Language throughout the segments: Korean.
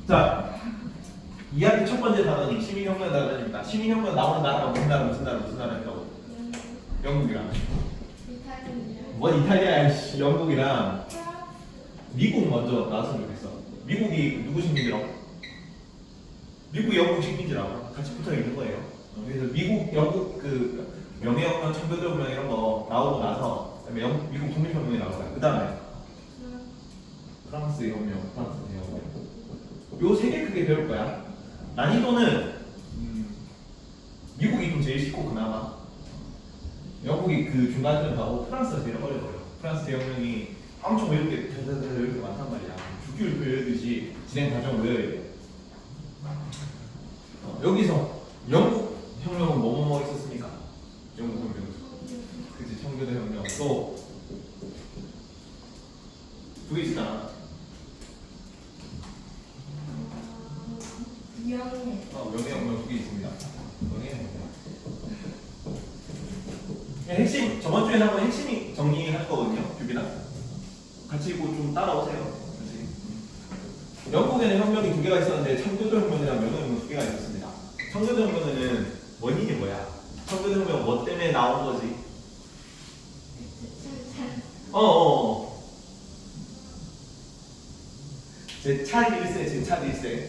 자, 2학기 첫 번째 단원이 시민혁명 단원입니다. 시민혁명 나오는 나라가 무슨 나라 무슨 나라 무슨 나라였다고? 영국이랑. 뭔 이탈리아야? 씨, 영국이랑 미국 먼저 나왔으면 좋겠어. 미국이 누구 식민지라고? 미국 영국 식민지라고 같이 붙어 있는 거예요. 그래서 미국 영국 그 명예혁명, 청교도혁명 이런 거 나오고 나서 그다음에 미국 독립혁명이 나올 거야. 그 다음에 프랑스 혁명, 프랑스 혁명. 요 세 개 크게 배울 거야. 난이도는 미국이 좀 제일 쉽고 그나마 영국이 그 중간쯤 가고 프랑스가 제일 어려워요. 프랑스 대혁명이 엄청 이렇게 이렇게 많단 말이야. 주기율 배우듯이 진행 과정을 외워야 돼. 여기서 영국 혁명은 뭐뭐뭐 있었습니까? 영국 혁명. 그치, 청교도 혁명. 또 두 개 있잖아. 명예혁명 두 개 있습니다. 명예혁명. 핵심 저번 주에 한번 핵심이 정리할 거거든요. 규비랑 같이 이거 좀 따라오세요. 같이. 영국에는 혁명이 두 개가 있었는데 청교도 혁명이랑 명예혁명 두 개가 있었습니다. 청교도 혁명은 원인이 뭐야? 청교도 혁명 뭐 때문에 나온 거지? 제찰 1세, 제찰 1세,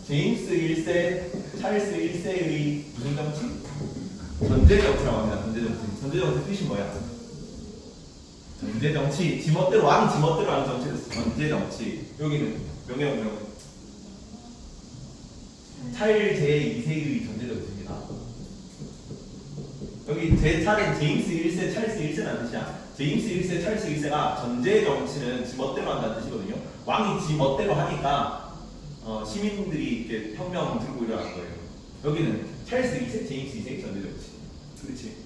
제임스 1세, 찰스 1세의 무슨 정치? 전제 정치라고 합니다. 전제 정치. 전제 정치 뜻이 뭐야? 전제 정치. 지멋대로 왕이 지멋대로 하는 정치를 전제 정치. 여기는 명예혁명. 찰제 2세의 전제 정치입니다. 여기 제 찰은 제임스 1세, 찰스 1세라는 뜻이야. 제임스 1세, 찰스 1세가 전제 정치는 지멋대로 한다는 뜻이거든요. 왕이 지멋대로 하니까 시민들이 이렇게 혁명 들고 일어난 거예요. 여기는 찰스 2세, 제임스 2세 전제 정치. 그렇지.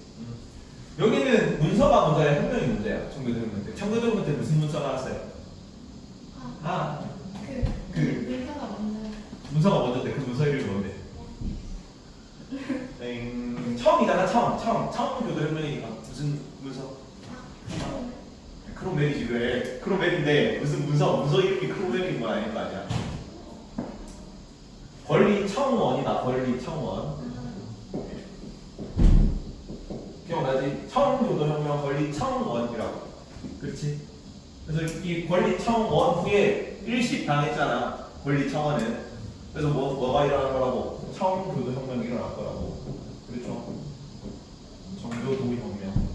여기는 문서가 문제야, 혁명이 문제야. 청교도 혁명 때. 청교도 혁명 때 무슨 문서가 나왔어요? 문서가 먼저 때 그 문서 이름이 뭔데? 처음이잖아, 처음 교도 혁명이니까 무슨 문서? 크로멜이지 왜? 크로멜인데 무슨 문서 이름이 크로멜인 건 아닐 거 아니야? 권리청원이다. 권리청원. 기억나지? 청교도혁명 권리청원이라고. 그렇지? 그래서 이 권리청원 후에 일식 당했잖아. 권리청원은. 그래서 뭐가 일어날 거라고? 청교도혁명이 일어날 거라고. 그렇죠? 정교도혁명.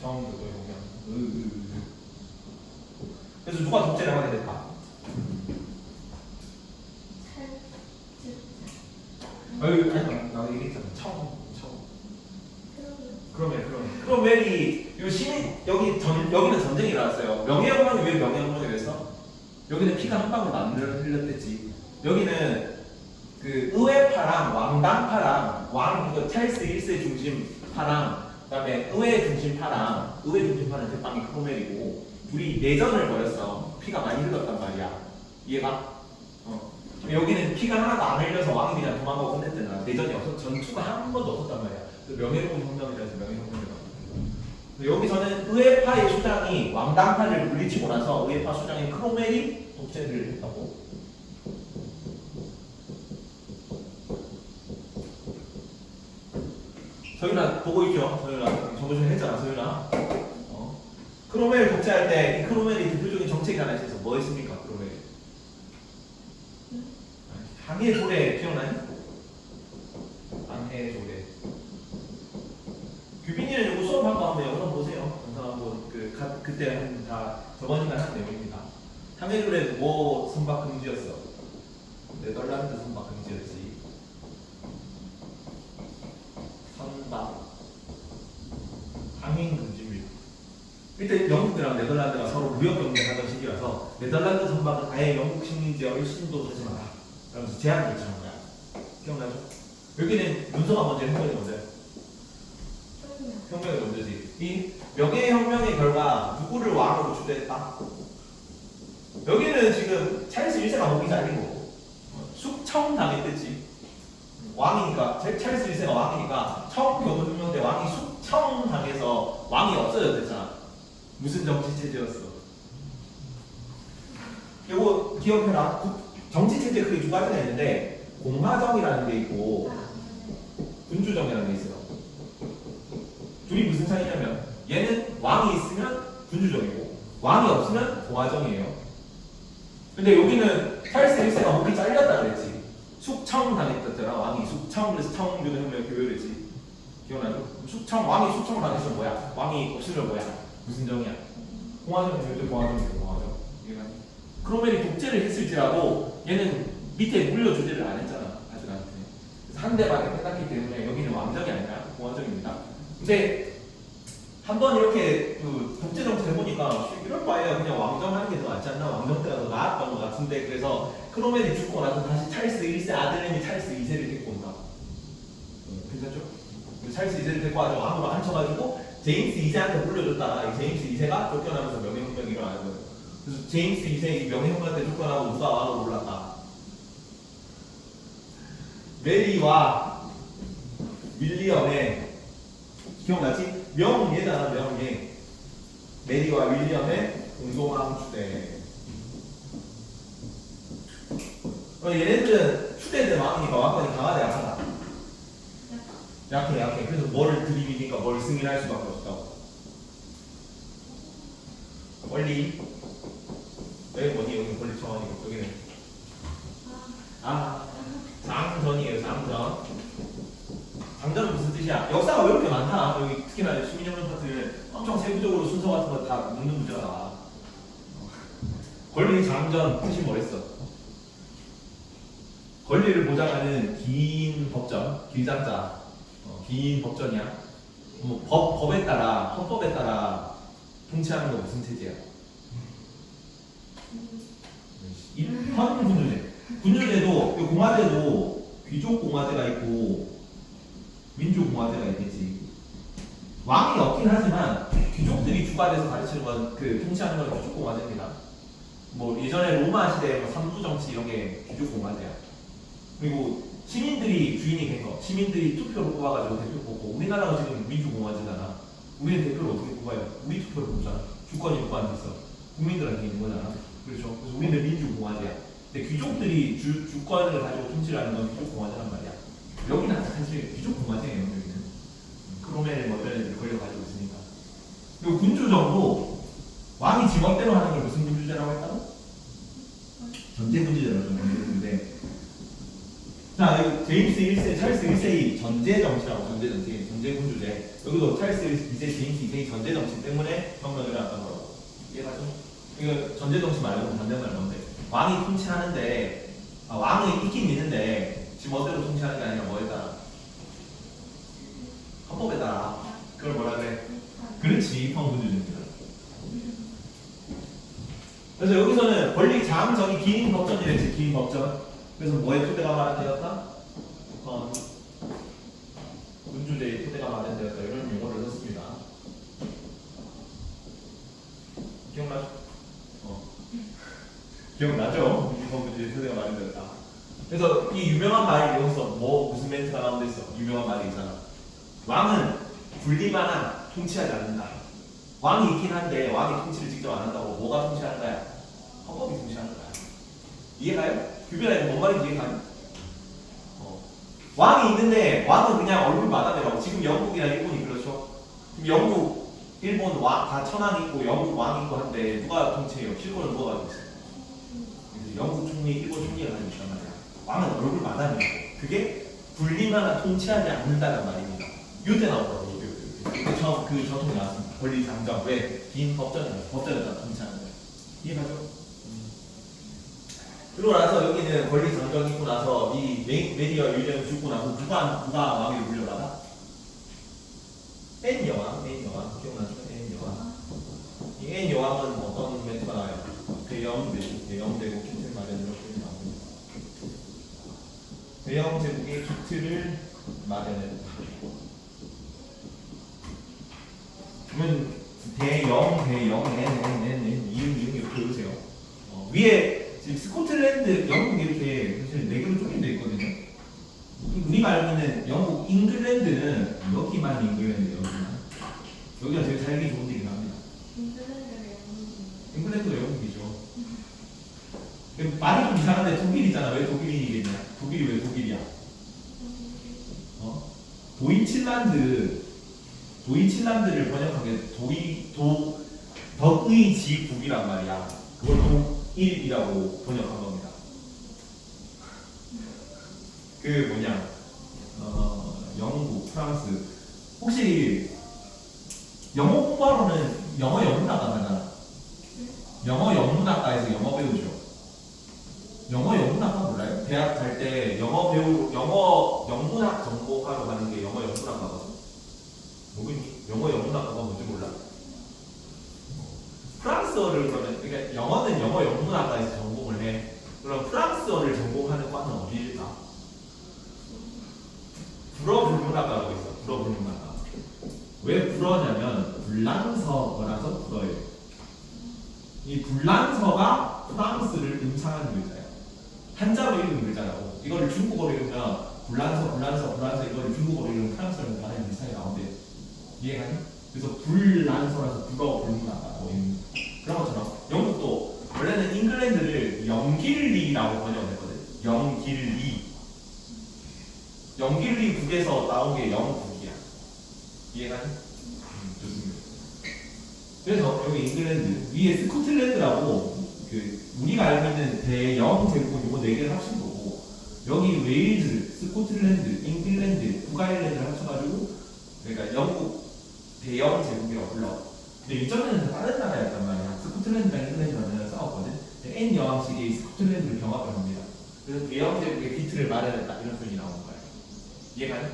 정교도혁명. 그래서 누가 독재를 하게 될까? 아니, 나 얘기했잖아. 크로멜이 요 시민 여기는 전쟁이 일어났어요. 명예혁명이 왜 명예혁명이 됐어? 여기는 피가 한 방울 안 흘렸댔지. 여기는 그 의회파랑 왕당파랑 그 찰스 1세 중심파랑 그다음에 의회 중심파는 대빵이 크로멜이고 둘이 내전을 벌였어. 피가 많이 흘렀단 말이야. 이해가? 여기는 피가 하나도 안 흘려서 왕이 그냥 도망가고 끝냈잖아. 내전이 없어, 전투가 한 번도 없었단 말이야. 명예혁명이라서 명예혁명이라고. 여기서는 의회파의 수장이 왕당파를 물리치고 나서 의회파 수장인 크로멜이 독재를 했다고. 서윤아 보고 있죠? 서윤아 저번 주에 했잖아. 서윤아. 크로멜 독재할 때 이 크로멜이 대표적인 정책이 하나 있어서 뭐 했습니까? 크로멜. 항해 조례 기억나니? 항해 조례. 규빈이는 이거 수업한 거 한번 영상 보세요. 영상 한번 그때 다 저번 시간에 한 내용입니다. 항해 조례는 뭐 선박 금지였어? 네덜란드 선박 금지였지. 선박 항행 금지입니다. 이때 영국이랑 네덜란드가 서로 무역 경쟁하던 시기라서 네덜란드 선박은 아예 영국 식민지와 일신도 하지 마라. 그러면서 제한을 요청한 거야. 기억나죠? 여기는 문서가 먼저 혁명이 먼저야. 혁명이 먼저지. 이 명예혁명의 결과 누구를 왕으로 추대했다? 여기는 지금 찰스 1세가 목이 잘리고 숙청당했댔지. 왕이니까 찰스 1세가 왕이니까 청교도혁명 때 왕이 숙청당해서 왕이 없어졌댔잖아. 무슨 정치 체제였어? 이거 기억해라. 정치 체제 크게 두 가지가 있는데 공화정이라는 게 있고 군주정이라는 게 있어요. 둘이 무슨 차이냐면 얘는 왕이 있으면 군주정이고 왕이 없으면 공화정이에요. 근데 여기는 찰스 1세가 목이 잘렸다 그랬지. 숙청 당했었잖아. 왕이 숙청. 그래서 청주는 혁명 이렇게 외우랬지. 기억나죠? 숙청, 왕이 숙청 당했으면 뭐야? 왕이 없으면 뭐야? 무슨 정이야? 공화정이에요. 공화정이에요. 공화정. 이해가니? 크로멜이 독재를 했을지라도 얘는 밑에 물려주지를 안 했잖아. 아들한테. 그래서 한 대밖에 끝났기 때문에 여기는 왕정이 아니라 공화정입니다. 근데 한번 이렇게 그 독재 정치 해보니까 이럴 바에야 그냥 왕정 하는 게 더 낫지 않나? 왕정 때가 더 나았던 것 같은데 그래서 크로멜이 죽고 나서 다시 찰스 1세 아들내미 찰스 2세를 데리고 온다. 괜찮죠? 찰스 2세를 데리고 와서 왕으로 앉혀가지고 제임스 2세한테 물려줬다가 이 제임스 2세가 쫓겨나면서 명예혁명이 일어나는 거예요. 그래서 제임스 2세 이 명예혁명 때 쫓겨나고 누가 왕으로 올랐다? 메리와 윌리엄의 기억나지? 명예잖아. 명예. 메리와 윌리엄의 공동왕 추대. 얘네들은 추대들 왕이니까 왕권이 강하다 약하다? 약해. 그래서 뭐를 들이미니까 뭘 승인할 수밖에 없다고. 권리. 여기 뭐니? 여기 권리 정원이고 여기는 장전이에요. 장전은 무슨 뜻이야? 역사가 왜 이렇게 많다? 여기 특히나 시민혁명 파트는 엄청 세부적으로 순서 같은 거 다 묻는 문제가. 권리 장전 뜻이 뭐랬어? 권리를 보장하는 긴 법전, 길장자, 긴 법전이야. 뭐 법에 따라, 헌법에 따라 통치하는 거 무슨 체제야? 일반 군주제. 군주제도, 공화제도 귀족 공화제가 있고 민주공화제가 있겠지. 왕이 없긴 하지만 귀족들이 주가 돼서 가르치는 건 그 통치하는 건 귀족공화제입니다. 뭐 예전에 로마 시대 뭐 삼부 정치 이런 게 귀족공화제야. 그리고 시민들이 주인이 된 거, 시민들이 투표로 뽑아가지고 대표 뽑고 우리나라가 지금 민주공화제잖아. 우리는 대표를 어떻게 뽑아요? 우리 투표를 뽑잖아. 주권이 누구한테 있어? 국민들한테 있는 거잖아. 그렇죠? 그래서 우리는 민주공화제야. 근데 귀족들이 주권을 가지고 통치를 하는 건 귀족공화제란 말이야. 여기는 사실 귀족공화제예요. 여기는 크로멜 뭐들 걸려가지고 있으니까. 그리고 군주정도 왕이 지멋대로 하는 걸 무슨 군주제라고 했다고? 전제군주제라고 했는데, 자 여기 제임스 1세, 찰스 1세의 전제정치라고. 전제군주제. 여기도 찰스 2세, 제임스 2세의 전제정치 때문에 혁명이 일어났던 거라고. 이해가죠? 이거 전제정치 말고 반대말 뭔데? 왕이 통치하는데 왕이 있긴 있는데 지멋대로 통치하는 게 아니라 뭐에 따라? 헌법에 따라. 그걸 뭐라 그래? 그렇지, 입헌군주제입니다. 그래서 여기서는 권리 장전이 긴 법전이랬지. 긴 법전. 그래서 뭐의 토대가 마련되었다? 군주제의 토대가 마련되었다. 이런 용어를 썼습니다. 기억나죠? 기억나죠? 입헌군주제의 토대가 마련되었다. 그래서 이 유명한 말이 여기서 무슨 멘트가 나온다 했어? 유명한 말이 있잖아. 왕은 분리만한 통치하지 않는다. 왕이 있긴 한데 왕이 통치를 직접 안 한다고. 뭐가 통치하는 거야? 헌법이 통치하는 거야. 이해가요? 규빈아 이거 뭔 말인지 이해가니? 왕이 있는데 왕은 그냥 얼굴 마다매라고. 지금 영국이나 일본이 그렇죠? 지금 영국, 일본 다 천황이 있고 영국 왕이 있고 한데 누가 통치해요? 실권을 누가 가지고 있어? 그래서 영국 총리, 일본 총리가 가지고 있단 말이야. 왕은 얼굴 마다매라고. 그게 분리만한 통치하지 않는다는 말입니다. 이때 나오더라고요. 그 전통이 나왔습니다. 권리 장전. 왜? 긴 법전에다 통치하는 거예요. 이해가죠? 그러고 나서 여기는 권리 장전이 있고 나서 이 메리와 윌리엄이 죽고 나서 누가 왕위를 물려받아? 앤 여왕. 기억나죠? 앤 여왕. 이 앤 여왕은 어떤 멘트가 나와요? 대영제국 기틀 마련으로 이렇게 나옵니다. 대영제국의 기틀을 마련했다. 그러면 이응 이렇게 외우세요. 위에 지금 스코틀랜드, 영국 이렇게 사실 4개로 쪼개져 있거든요. 우리가 알고 있는 영국, 잉글랜드는 여기만 잉글랜드, 여기가 제일 살기 좋은 데긴 합니다. 잉글랜드 잉글랜드가 영국이죠. 말이 좀 이상한데 독일이잖아. 왜 독일이겠냐? 독일이 왜 독일이야? 어? 도이칠란드를 번역하게 덕의 지국이란 말이야. 그걸 독일이라고 번역한 겁니다. 그 뭐냐? 영국, 프랑스. 혹시 영어 공부하러는 영어 영문학과 가잖아. 영어 영문학과에서 영어 배우죠. 영어 영문학과 몰라요? 대학 갈 때 영어 영문학 전공하러 가는 게 영어 영문학과거든. 모르니? 영어 영문학과가 뭔지 몰라? 프랑스어를 그러니까 영어는 영어 영문학과에서 전공을 해. 그럼 프랑스어를 전공하는 과는 어디일까? 불어불문학과라고 있어. 불어불문학과. 왜 불어냐면 불란서어라서 불어예요. 이 불란서가 프랑스를 음상하는 글자예요. 한자로 읽은 글자라고. 이거를 중국어로 읽으면 불란서 이거를 중국어로 읽으면 프랑스어로 많이 비슷하게 나온대요. 이해가니? 그래서 불란서라서 불어불문학과라고 있는 그런 것처럼 영국도 원래는 잉글랜드를 영길리라고 번역했거든. 영길리 국에서 나온 게 영국이야. 이해가니? 좋습니다. 그래서 여기 잉글랜드 위에 스코틀랜드라고 우리가 알고 있는 대영 제국 이거 4개를 합친 거고, 여기 웨일즈, 스코틀랜드, 잉글랜드, 북아일랜드를 합쳐가지고 그러니까 영국 대영 제국이라고 불러. 근데 이전에는 다른 나라였단 말이야. 스코틀랜드랑 잉글랜드랑 싸웠거든. N 여왕실이 스코틀랜드를 병합을 합니다. 그래서 대영 제국의 비트를 마련했다 이런 표현이 나오는 거야. 이해가니?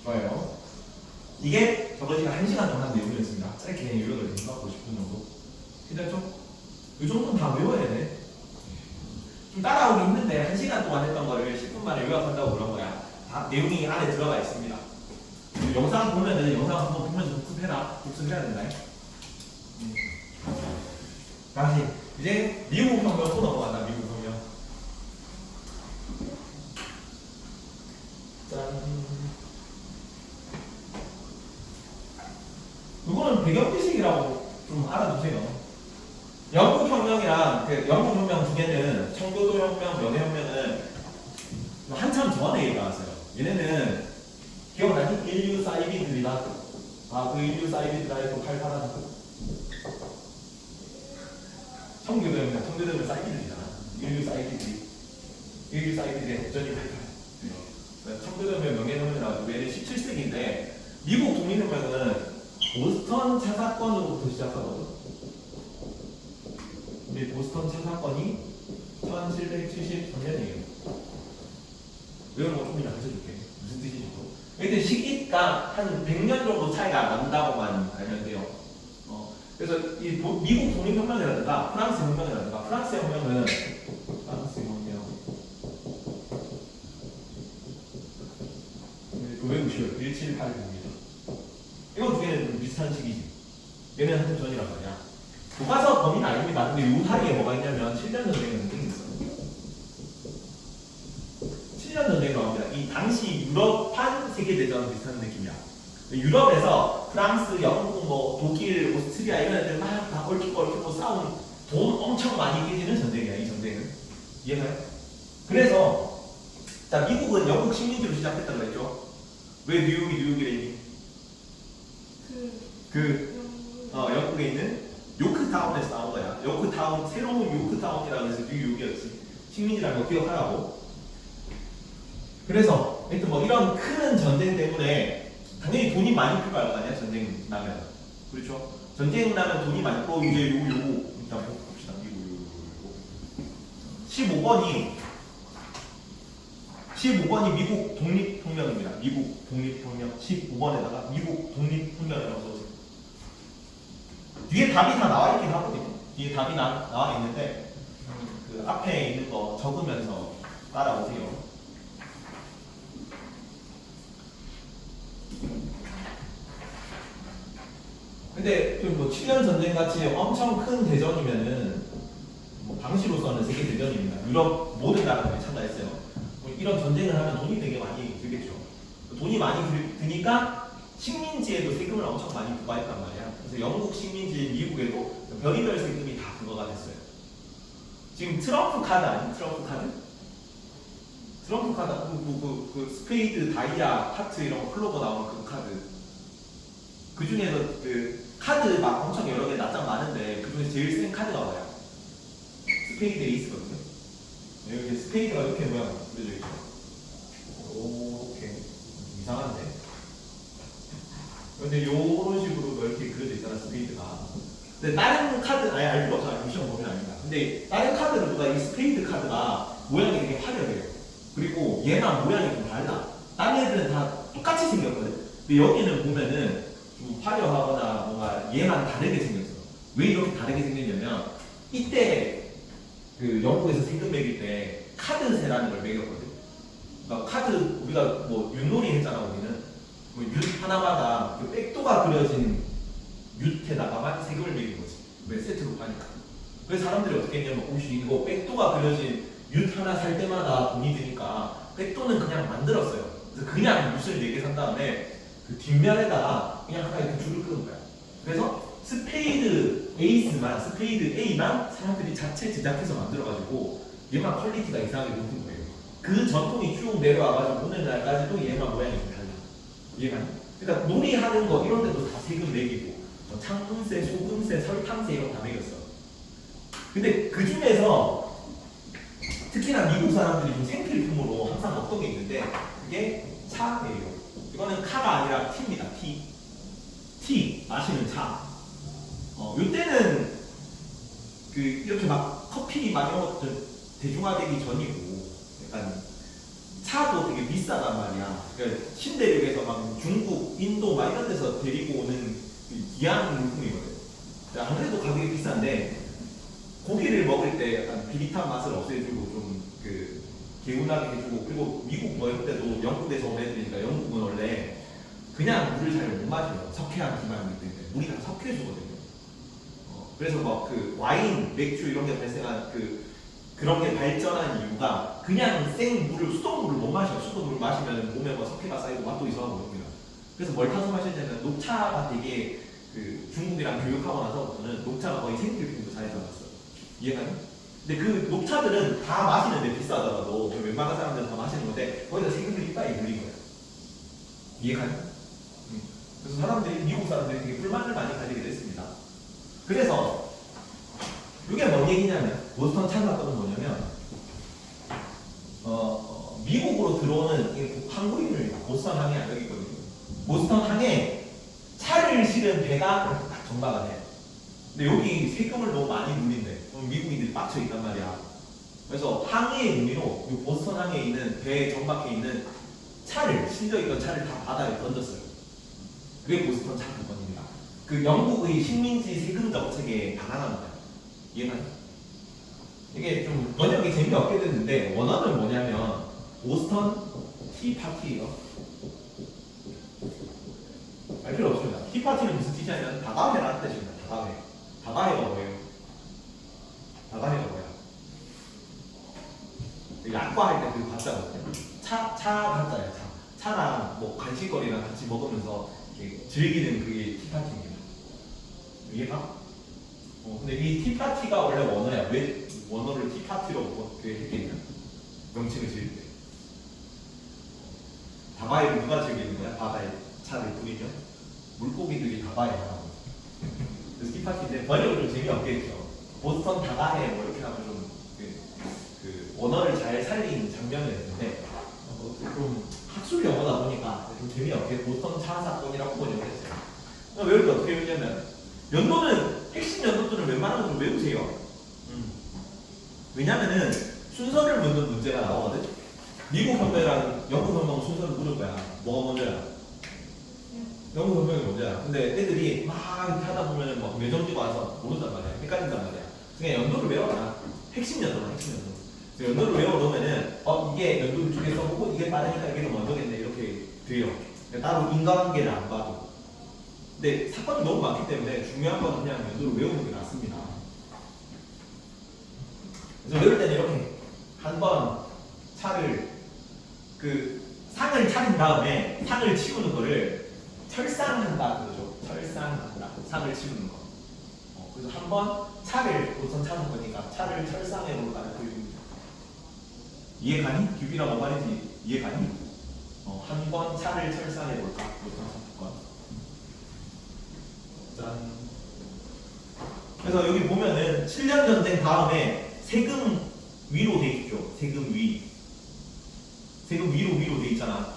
좋아요. 이게 저번시간 1시간 동안 내용이었습니다. 짧게 그냥 요약을 해주고 50분 정도. 괜찮죠? 이 정도는 다 외워야 돼. 좀 따라오기 힘든데 1시간 동안 했던 거를 10분 만에 요약한다고 그런 거야. 다 내용이 안에 들어가 있습니다. 영상 보면은 영상 한번 보면서 복습해라. 복습해야 된다. 다시 이제 미국 혁명 또 넘어간다. 미국 혁명. 짠. 이거는 배경 지식이라고 좀 알아두세요. 영국 혁명이랑 영국 혁명 두 개는 청교도 혁명, 명예혁명은 한참 전에 일어났어요. 얘네는 기억나니? 인류 사이비들이다. 그 인류 사이비들아의 또 팔팔한 청교도 혁명, 사이비들이잖아. 인류 사이비들의 독전이 팔팔. 청교도 혁명, 명예혁명이라고 얘는 17세기인데 미국 독립혁명은 보스턴 차 사건으로부터 시작하거든. 근데 보스턴 차 사건이 1773년이에요. 이런 거좀 이따 가르쳐줄게. 무슨 뜻인지 또. 근데 시기가 한 100년 정도 차이가 난다고만 알면 돼요. 그래서 이 미국 독립혁명이라든가 프랑스 혁명이라든가 프랑스 혁명은 프랑스 혁명 왜 무시해요? 1780입니다. 이건 두 개는 좀 비슷한 시기지. 얘는 한참 전이란 말이야. 교과서 범위는 아닙니다. 근데 요 사이에 뭐가 있냐면 7년 전쟁이 있어요. 7년 전쟁이 나옵니다. 이 당시 유럽판 세계대전 비슷한 느낌이야. 유럽에서 프랑스, 영국, 독일, 오스트리아 이런 애들 막 다 얽히고 싸운 돈 엄청 많이 깨지는 전쟁이야. 이 전쟁은. 이해가요? 그래서 자 미국은 영국 식민지로 시작했다고 했죠. 왜 뉴욕이랬니? 영국에 있는 요크타운에서 나온 거야. 요크타운, 새로운 요크타운이라고 해서 뉴욕이었지. 식민지라는 거 기억하라고. 그래서 하여튼 이런 큰 전쟁 때문에 당연히 돈이 많이 필요할 거 아니야. 전쟁 나면. 그렇죠? 전쟁 나면 돈이 많이 필요. 이제 요거 일단 봅시다. 이거 15번이 미국 독립혁명입니다. 미국 독립혁명 15번에다가 미국 독립혁명이라고 써주세요. 뒤에 답이 다 나와 있긴 하거든요. 뒤에 답이 나와 있는데 그 앞에 있는 거 적으면서 따라오세요. 근데 좀 7년 전쟁 같이 엄청 큰 대전이면은 당시로서는 세계 대전입니다. 유럽 모든 나라들이 참가했어요. 이런 전쟁을 하면 돈이 되게 많이 들겠죠. 돈이 많이 드니까 식민지에도 세금을 엄청 많이 부과했단 말이야. 그래서 영국 식민지, 미국에도 별의별 세금이 다 그거가 됐어요. 지금 트럼프 카드 아니? 트럼프 카드? 트럼프 카드, 그 스페이드, 다이아, 하트 이런 거 클로버 나오는 그 카드. 그 중에서 그 카드 막 엄청 여러 개 낱장 많은데 그 중에 제일 센 카드가 뭐야? 스페이드 에이스거든요. 여기 스페이드가 이렇게 모양 그려져 있죠. 오케이. 이상한데? 근데 요런 식으로 이렇게 그려져 있잖아, 스페이드가. 근데 다른 카드, 아예 알 필요 없잖아. 시험 보면 아닙니다. 근데 다른 카드보다 이 스페이드 카드가 모양이 되게 화려해요. 그리고 얘랑 모양이 좀 달라. 다른 애들은 다 똑같이 생겼거든. 근데 여기는 보면은 좀 화려하거나 뭔가 얘만 다르게 생겼어. 왜 이렇게 다르게 생겼냐면 이때 그 영국에서 세금 매길 때 카드세라는 걸 매겼거든. 그러니까 카드 우리가 뭐 윷놀이 했잖아. 우리는 뭐 윷 하나마다 그 백도가 그려진 윷에다가만 세금을 매긴 거지. 왜 세트로 파니까. 그래서 사람들이 어떻게 했냐면 혹시 이거 백도가 그려진 윷 하나 살 때마다 돈이 드니까 백도는 그냥 만들었어요. 그래서 그냥 윷을 4개 산 다음에 그 뒷면에다가 그냥 하나 이렇게 줄을 끄는 거야. 그래서 스페이드 에이스만, 스페이드 A만 사람들이 자체 제작해서 만들어가지고 얘만 퀄리티가 이상하게 높은 거예요. 그 전통이 쭉 내려와가지고 오늘날까지도 얘만 모양이 좀 달라. 얘만. 그러니까 놀이하는 거 이런 데도 다 세금 매기고 뭐 창문세, 소금세, 설탕세 이런 거 다 매겼어. 근데 그 중에서 특히나 미국 사람들이 좀 생필품으로 항상 먹던 게 있는데 그게 차예요. 이거는 카가 아니라 티입니다. 티. 마시는 차. 요때는 그 이렇게 막 커피 막 이런 것들 대중화되기 전이고 약간 차도 되게 비싸단 말이야. 그러니까 신대륙에서 막 중국, 인도 막 이런 데서 데리고 오는 귀한 물품이거든. 안 그래도 가격이 비싼데 고기를 먹을 때 약간 비릿한 맛을 없애주고 좀 그 개운하게 해주고 그리고 미국 뭐 이런 때도 영국에서 온 애들이니까 영국은 원래 그냥 물을 잘 못 마셔요. 석회한 기반이기 때문에 물이 다 석회수거든요. 그래서 막 그 와인, 맥주 이런 게 발생한 그런 게 발전한 이유가 그냥 생 물을 수돗물을 못 마셔요. 수돗물을 마시면 몸에 뭐 석회가 쌓이고 맛도 이상하고 그럽니다. 그래서 뭘 타서 마시냐면 녹차가 되게 그 중국이랑 교육하고 나서부터는 녹차가 거의 생필품으로 잘 들어갔어요. 이해가니? 근데 그 녹차들은 다 마시는데 비싸더라도 웬만한 사람들은 다 마시는 건데 거기다 세금을 이빨이 물린 거예요. 이해가니? 그래서 사람들이 미국 사람들이 되게 불만을 많이 가지게 됐습니다. 그래서 이게 뭔 얘기냐면 보스턴 차 사건은 뭐냐면 미국으로 들어오는 항구인을 보스턴 항에 여기 있거든요. 보스턴 항에 차를 실은 배가 딱 정박을 해. 근데 여기 세금을 너무 많이 물린대. 그럼 미국인들이 빡쳐 있단 말이야. 그래서 항해의 의미로 이 보스턴 항에 있는 배에 정박해 있는 차를 실려 있던 차를 다 바다에 던졌어요. 그게 보스턴 차 사건입니다. 그 영국의 식민지 세금 정책에 반항한 거예요. 이해가요? 이게 좀 번역이 재미없게 됐는데 원어는 뭐냐면 보스턴 티파티예요. 알 필요 없습니다. 티파티는 무슨 뜻이냐면 다가회라는 뜻입니다. 다가회. 다가회가 뭐예요? 다가회가 뭐야? 약과할 때 그 가짜거든요. 차 가짜예요. 차랑 뭐 간식거리랑 같이 먹으면서 이렇게 즐기는 그게 티파티입니다. 이해가? 근데 이 티파티가 원래 원어야. 왜 원어를 티파티로 했겠냐? 명칭을 지을 때. 다바이를 누가 즐기는 거야? 바다에 차를 뿌리면? 물고기들이 다바에 가라고. 그래서 티파티인데 번역을 좀 재미없게 했죠. 보스턴 다바해 뭐 이렇게 하면 좀 그 원어를 잘 살린 장면이었는데 좀 학술 영어다 보니까 좀 재미없게 보스턴 차 사건이라고 번역을 했어요. 외울 때 어떻게 외우냐면 연도는 핵심 연도들은 웬만하면 좀 외우세요. 왜냐면은 순서를 묻는 문제가 나오거든. 미국 혁명이랑 영국 혁명 순서를 묻을 거야. 뭐가 먼저야? 영국 혁명이 먼저야. 근데 애들이 막 이렇게 하다 보면은 막 외정지가 와서 모른단 말이야. 헷갈린단 말이야. 그냥 연도를 외워라. 핵심 연도는 핵심 연도. 연도를 외워놓으면은 이게 연도 중에 써보고 이게 빠르니까 이게 더 먼저겠네 이렇게 돼요. 따로 인과관계를 안 봐도. 근데 사건이 너무 많기 때문에 중요한 건 그냥 연도를 외우는 게 낫습니다. 그래서 외울 때는 이렇게 한 번 차를 그 상을 차린 다음에 상을 치우는 거를 철상한다 그러죠. 철상한다. 상을 치우는 거. 그래서 한번 차를 우선 찾은 거니까 차를 철상해 볼까요? 교육입니다. 이해가니? 규비랑 오말이지 이해가니? 한번 차를 철상해 볼까? 우선 짠. 그래서 여기 보면은 7년 전쟁 다음에 세금 위로 돼 있죠. 세금 위. 세금 위로 돼 있잖아.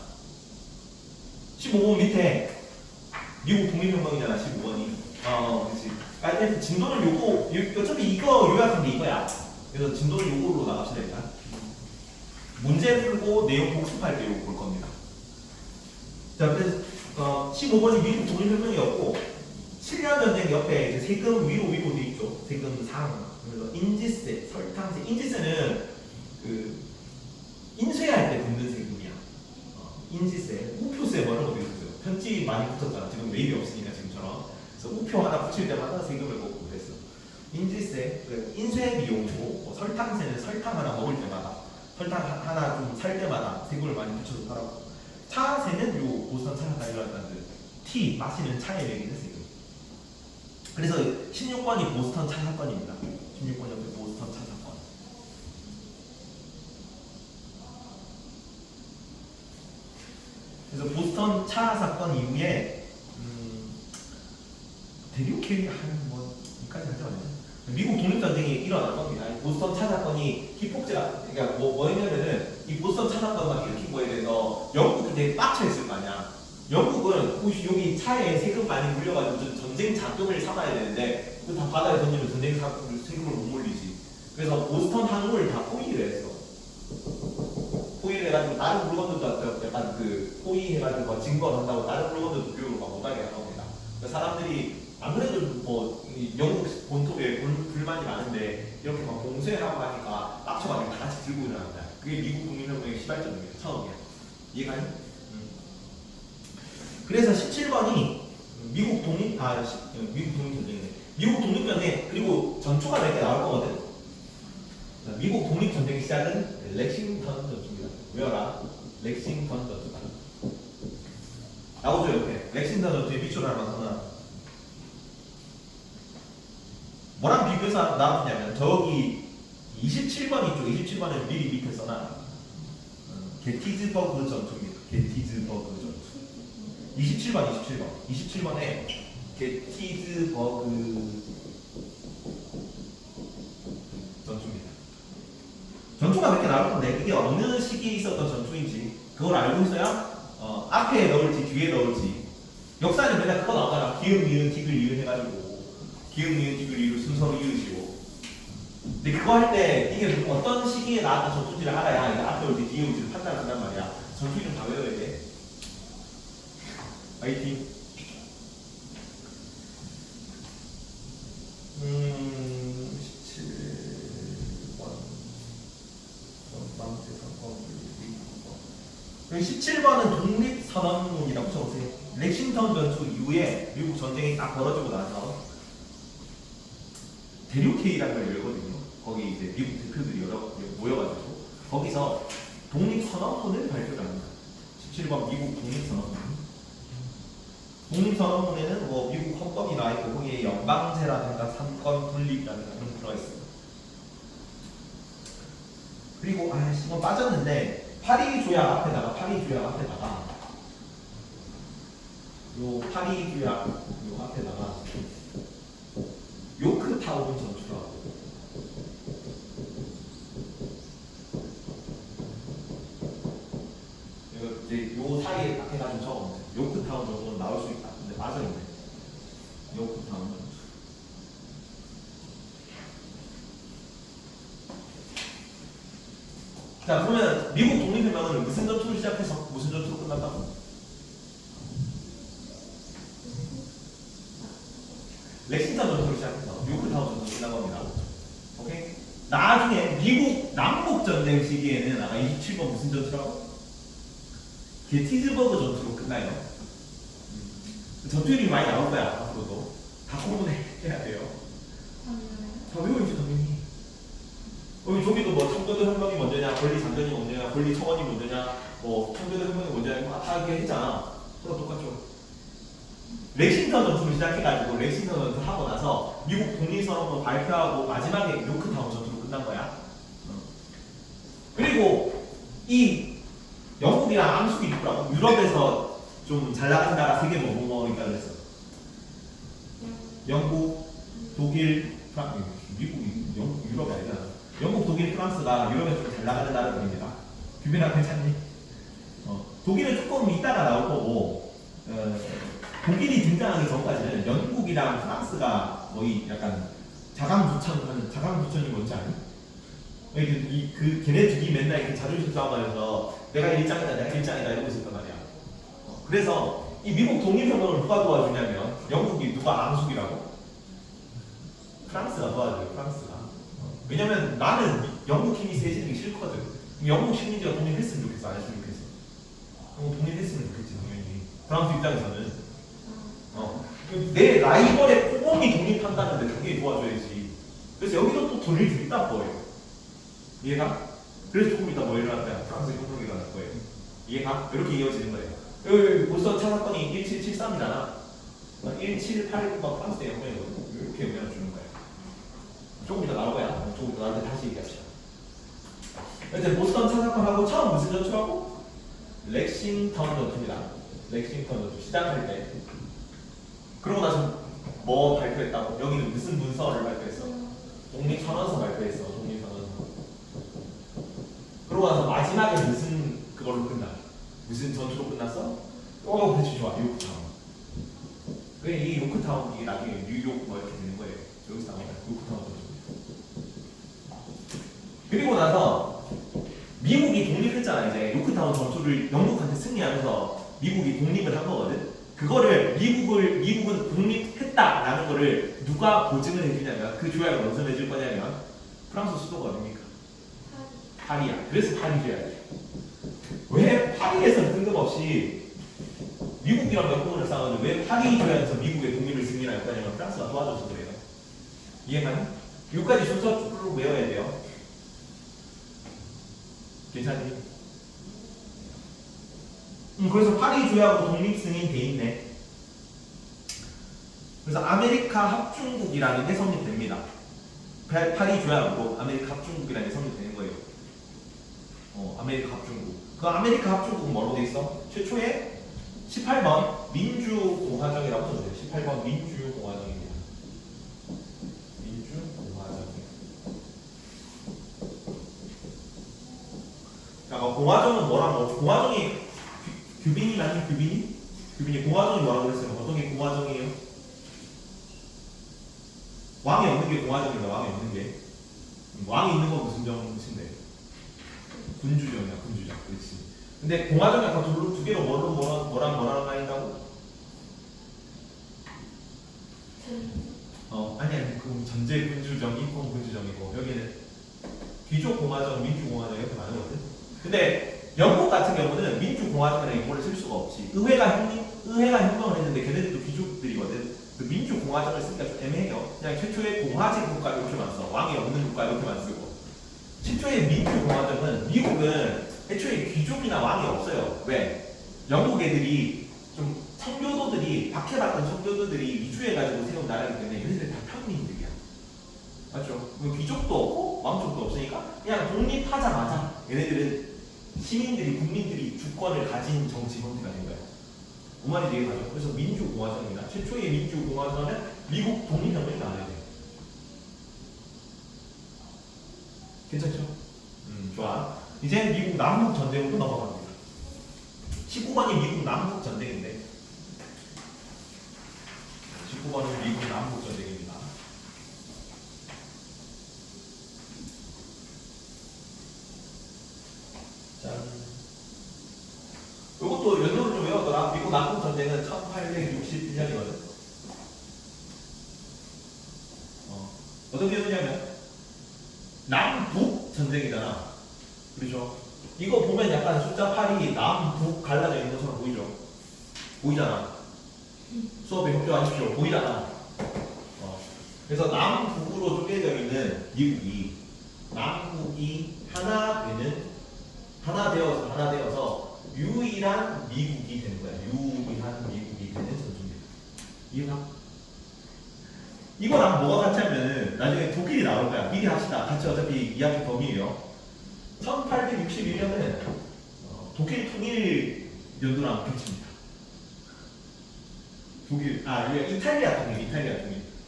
15번 밑에 미국 독립혁명이잖아. 15번이. 그렇지. 아니 진도를 어차피 이거 요약한 게 이거야. 그래서 진도를 요거로 나갑시다 일단. 문제 풀고 내용 복습할 때 요거 볼 겁니다. 자, 그래서 15번이 미국 독립혁명이었고 7년 전쟁 옆에 이제 세금 위로 돼 있죠. 세금 상. 그래서 인지세, 설탕세. 인지세는 그 인쇄할 때 붙는 세금이야. 인지세, 우표세 뭐 이런 것도 있었어요. 편지 많이 붙었잖아. 지금 웨이비 없으니까 지금처럼. 그래서 우표 하나 붙일 때마다 세금을 걷고 그랬어. 인지세, 그 인쇄 비용이고 설탕세는 설탕 하나 먹을 때마다 설탕 하나 좀 살 때마다 세금을 많이 붙여서 팔았고 차세는 요 보스턴 차사가 일어났다는 티 마시는 차에 매기는 세금. 그래서 16번이 보스턴 차 사건입니다. 16번 옆에 보스턴 차 사건. 그래서 보스턴 차 사건 이후에 대륙회의 한뭐 이까지 하지 않나요? 미국 독립전쟁이 일어날 겁니다. 보스턴 차 사건이 기폭제가 그러니까 뭐였냐면은 이 보스턴 차 사건만 일으킨 거에 대해서 영국이 되게 빡쳐있을 거 아니야. 영국은 여기 차에 세금 많이 물려가지고 전쟁 자금을 삼아야 되는데 그 다 바다에 던지면 전쟁 세금을 못 물리지. 그래서 보스턴 항구를 다 포위를 했어. 포위를 해가지고 다른 물건들도 약간 그 포위해가지고 증거를 한다고 다른 물건들도 교육을 막 못하게 한 겁니다. 그러니까 사람들이 안 그래도 뭐 영국 본토에 불만이 많은데 이렇게 막 봉쇄하고 하니까 빡쳐가지고 다 같이 들고 일어납니다. 그게 미국 독립혁명의 시발점이에요. 처음이야. 이해가니? 그래서 17번이 미국 독립전쟁이네. 미국 독립전쟁 그리고 전투가 몇 개 나올 거거든. 자, 미국 독립전쟁의 시작은 렉싱턴 전투입니다. 외워라. 렉싱턴 전투다. 나오죠 옆에. 렉싱턴 전투의 미초라는 선언. 뭐랑 비교해서 나왔냐면 저기 27번 있죠. 27번은 미리 밑에 써놔. 게티즈버그 전투입니다. 게티즈버그 전투. 27번에 게티즈버그 전투입니다. 전투가 몇 개 나올 건데 이게 어느 시기에 있었던 전투인지 그걸 알고 있어야 앞에 넣을지 뒤에 넣을지. 역사는 맨날 그거 나오잖아. 기역, 니은, 디귿, 리을 해가지고 기역, 니은, 디귿, 리을 순서로 이으시고. 근데 그거 할 때 이게 어떤 시기에 나왔던 전투지를 알아야 이게 앞에 올지 뒤에 올지를 판단한단 말이야. 전투 좀 다 외워야 돼. 화이팅. 17번은 독립선언문이라고 적으세요. 렉싱턴 전투 이후에 미국 전쟁이 딱 벌어지고 나서 대륙회의라는 걸 열거든요. 거기 이제 미국 대표들이 여러 모여가지고 거기서 독립선언문을 발표를 합니다. 17번 미국 독립선언문. 독립선언문에는 뭐 미국 헌법이 나와있고 거기에 연방제라든가 삼권 분립이라든가 그런 게 들어있어요. 그리고 이건 빠졌는데 파리 조약 앞에다가 요 파리 조약 요 앞에다가 요크타운 전투라고. 이제 요 사이에 딱 해가지고 적어보세요. 요크타운 정도는 나올 수 있다. 근데 빠져있네. 요크타운 전투. 자, 그러면 미국 독립혁명은 무슨 전투를 시작해서 무슨 전투로 끝났다고? 렉싱턴 전투를 시작해서 요크타운 전투로 끝난 겁니다. 오케이? 나중에 미국 남북 전쟁 시기에는 아까 27번 무슨 전투라고? 게티즈버그 전투로 끝나요. 전투 이름이 많이 나올 거야. 앞으로도 다 공부해야 돼요. 다 외워야지 당연히. 저기도 뭐 청교도 혁명이 먼저냐, 권리 장전이 먼저냐, 권리 청원이 먼저냐, 뭐 청교도 혁명이 먼저냐, 다 이렇게 했잖아. 그거 똑같죠. 렉싱턴 전투를 시작해가지고 렉싱턴 전투 하고 나서 미국 독립선언을 발표하고 마지막에 요크타운 전투로 끝난 거야. 그리고 이 영국이랑 앙숙이 있더라고. 유럽에서 좀 잘 나가는 나라 세계 뭐뭐뭐니까 그랬어. 영국, 독일, 미국이 영국, 유럽이 아니잖아. 영국, 독일, 프랑스가 유럽에서 좀 잘 나가는 나라들입니다. 규빈아 괜찮니? 독일은 조금 이따가 나올 거고, 독일이 등장하기 전까지는 영국이랑 프랑스가 거의 약간 자강부천이 뭔지 아니? 걔네 둘이 맨날 이렇게 자존심 싸움하면서 내가 일장이다, 내가 일장이다 이러고 있었단 말이야. 그래서 이 미국 독립혁명을 누가 도와주냐면 영국이 누가 앙숙이라고? 프랑스가 도와줘요. 프랑스가. 왜냐면 나는 영국 힘이 세지는 게 싫거든. 영국 식민지가 독립했으면 좋겠어, 안 했으면 좋겠어. 독립했으면 좋겠지 당연히. 프랑스 입장에서는. 내 라이벌의 꼬공이 독립한다는데 당연히 도와줘야지. 그래서 여기도 또 돈을 들이다 거예요. 이해가? 그래서 조금 이따 뭐 일어날 거야. 프랑스 혁명이 일어날 거예요. 이해가? 이렇게 이어지는 거예요. 여기 벌써 찾았더니 1773이잖아. 1789가 프랑스 혁명이거든. 이렇게 영향을 주는 거예요. 조금 이따 나올 거야. 조금 이따 나한테 다시 얘기합시다. 이제 보스턴 차사건하고 처음 무슨 전투라고? 렉싱턴 전투입니다. 렉싱턴 전투 시작할 때. 그러고 나서 뭐 발표했다고? 여기는 무슨 문서를 발표했어? 독립선언서 발표했어. 독립선언서. 그러고 나서 마지막에 무슨 그걸로 끝나? 무슨 전투로 끝났어? 그치 좋아. 요크타운. 왜 이 요크타운 이게 나중에 뉴욕 뭐 이렇게 되는 거예요. 여기서 나오니까 요크타운 전투. 그리고 나서 미국이 독립했잖아. 이제 요크타운 전투를 영국한테 승리하면서 미국이 독립을 한 거거든. 그거를 미국은 독립했다라는 거를 누가 보증을 해주냐면 그 조약을 어디서 맺을 거냐면 프랑스 수도가 어딥니까? 파리야. 그래서 파리 조약이야. 왜 파리에서 뜬금없이 미국이랑 영국을 싸우는데 왜 파리 조약에서 미국의 독립을 승리할 거냐면 프랑스가 도와줘서 그래요. 이해가니? 여기까지 순서로 외워야 돼요. 괜찮니? 그래서 파리 조약으로 독립 승인 돼 있네. 그래서 아메리카 합중국이라는 게 성립됩니다. 파리 조약으로 아메리카 합중국이라는 게 성립되는 거예요. 아메리카 합중국. 그 아메리카 합중국은 뭐로 돼 있어? 최초에 18번 민주공화정이라고 써주세요. 18번 민주공화정입니다. 민주공화정. 자, 공화정은 뭐라고? 공화정이 규빈이 나니 규빈이? 규빈이 공화정이 뭐라고 그랬어요? 어떤 게 공화정이에요? 왕이 없는 게 공화정이다. 왕이 없는 게. 왕이 있는 건 무슨 정신데? 군주정이야. 군주정. 그렇지. 근데 공화정이 아까 두 개로 뭐랑 나뉜다고? 아니 그 전제 군주정, 인권 군주정이고 여기는 귀족 공화정, 민주 공화정 이렇게 나누거든. 근데 영국 같은 경우는 민주 공화정이라는 용어를 쓸 수가 없지. 의회가 협정을 했는데 걔네들도 귀족들이거든. 그 민주 공화정을 쓰기가 좀 애매해요. 그냥 최초의 공화제 국가 이렇게만 써. 왕이 없는 국가 이렇게만 쓰고. 최초의 민주 공화정은 미국은 애초에 귀족이나 왕이 없어요. 왜? 영국 애들이 좀 박해받던 청교도들이 미주해가지고 세운 나라이기 때문에 얘네들 다 평민들이야. 맞죠? 귀족도 없고 왕족도 없으니까 그냥 독립하자마자 얘네들은 시민들이 국민들이 주권을 가진 정치 형태가 된 거야. 그 말이 되게 맞죠? 그래서 민주공화정입니다. 최초의 민주공화정은 미국 독립혁명이 나와야 돼. 괜찮죠? 좋아. 이제 미국 남북 전쟁으로 넘어갑니다. 19번이 미국 남북 전쟁인데 19번은 미국 남북 전쟁입니다. 짠. 이것도 연도를 좀 외웠더라. 미국 남북 전쟁은 1861년이거든. 어떻게 되느냐면 남북 전쟁이잖아. 그렇죠? 이거 보면 약간 숫자 8이 남북 갈라져 있는 것처럼 보이죠? 보이잖아. 수업에 협조하십시오. 보이잖아. 그래서 남북으로 쪼개져 있는 미국이 남북이 하나 되어서 유일한 미국이 되는 거야. 유일한 미국이 되는 전투입니다. 이해가? 이거랑 뭐가 같이 하면은 나중에 독일이 나올 거야. 미리 합시다. 같이 어차피 이야기 범위예요. 1861년은 독일 통일 연도랑 겹칩니다.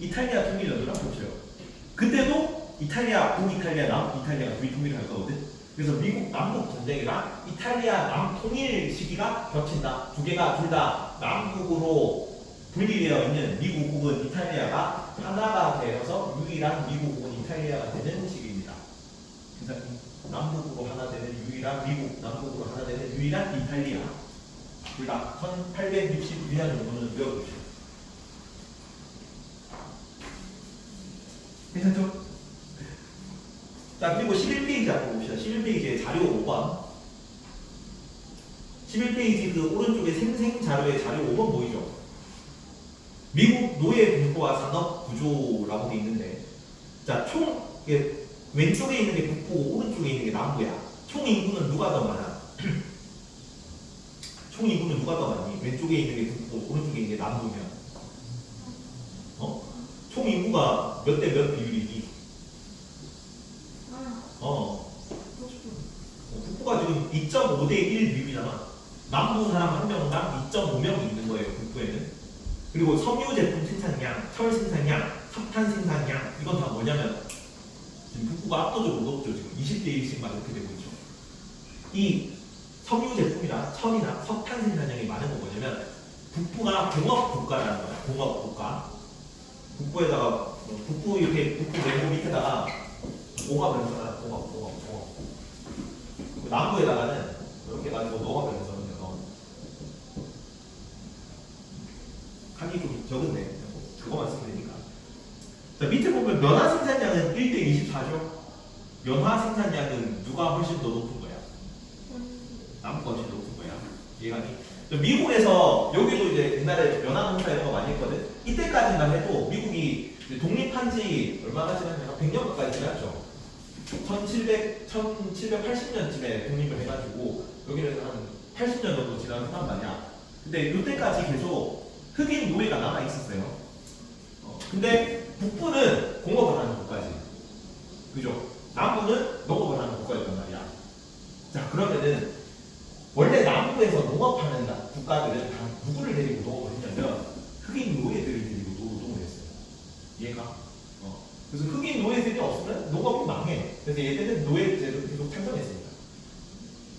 이탈리아 통일 연도랑 겹쳐요. 그때도 이탈리아, 북이탈리아, 남이탈리아가 둘이 통일을 할 거거든. 그래서 미국 남북 전쟁이랑 이탈리아 남 통일 시기가 겹친다. 두 개가 둘 다 남북으로 분리되어 있는 미국 혹은 이탈리아가 하나가 되어서 유일한 미국 혹은 이탈리아가 되는 시기입니다. 그래서 남북으로 하나 되는 유일한 미국, 남북으로 하나 되는 유일한 이탈리아. 둘 다 1861년 정도는 외워두시오. 괜찮죠? 자, 그리고 11페이지 한번 봅시다. 11페이지의 자료 5번. 11페이지 그 오른쪽에 생생 자료의 자료 5번 보이죠? 미국 노예 분포와 산업 구조라고 돼 있는데, 자, 왼쪽에 있는 게 북부고 오른쪽에 있는 게 남부야. 총 인구는 누가 더 많아? 총 인구는 누가 더 많니? 왼쪽에 있는 게 북부, 오른쪽에 있는 게 남부면. 총 인구가 몇 대 몇 비율이니? 북부가 지금 2.5대 1 비율이잖아. 남부 사람 한 명당 2.5명이 있는 거예요, 북부에는. 그리고 섬유 제품 생산량, 철 생산량, 석탄 생산량, 이건 다 뭐냐면 지금 북부가 압도적으로 높죠. 지금 20대 1씩만 이렇게 되고 있죠. 이 섬유 제품이나 철이나 석탄 생산량이 많은 건 뭐냐면 북부가 공업 국가라는 거야. 공업 국가. 북부에다가 북부 이렇게 북부 네모 밑에다가 공업을 해서 공업. 남부에다가는 이렇게 가지고 농업을 해서 하기 좀 적은데 그거만 쓰면 되니까. 자, 밑에 보면 면화 생산량은 1대 24죠. 면화 생산량은 누가 훨씬 더 높은 거야? 남부가 훨씬 더 높은 거야. 이해가니? 미국에서 여기도 이제 옛날에 면화 농사 이런 거 많이 했거든. 이때까지만 해도 미국이 독립한 지 얼마나 지났냐? 100년 가까이 지났죠. 1780년쯤에 독립을 해가지고 여기는 한 80년 정도 지난 사람 말이야. 근데 이때까지 계속 흑인 노예가 남아 있었어요. 근데 북부는 공업을 하는 국가지, 그죠? 남부는 농업을 하는 국가였단 말이야. 자, 그러면은 원래 남부에서 농업하는 국가들은 다 누구를 데리고 농업을 했냐면 흑인 노예들을 데리고 노동을 했어요. 이해가? 그래서 흑인 노예들이 없으면 농업이 망해. 그래서 얘들은 노예제를 계속 찬성했습니다.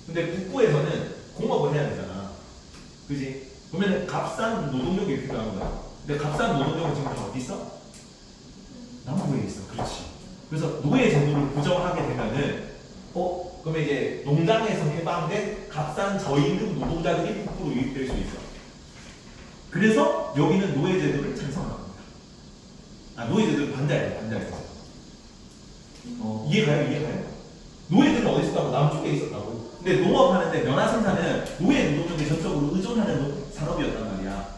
근데 북부에서는 공업을 해야 되잖아, 그지? 그러면 값싼 노동력이 필요한 거야. 근데 값싼 노동력은 지금 다 어디 있어? 남부에 있어. 그렇지. 그래서 노예 제도를 부정하게 되면은 그러면 이제 농장에서 해방된 값싼 저임금 노동자들이 북부로 유입될 수 있어. 그래서 여기는 노예 제도를 찬성하는 겁니다. 노예 제도를 반대했어. 이해가요? 노예들은 어디 있었다고? 남쪽에 있었다고. 근데 농업하는데 면화 생산은 노예 노동력에 전적으로 의존하는 산업이었단 말이야.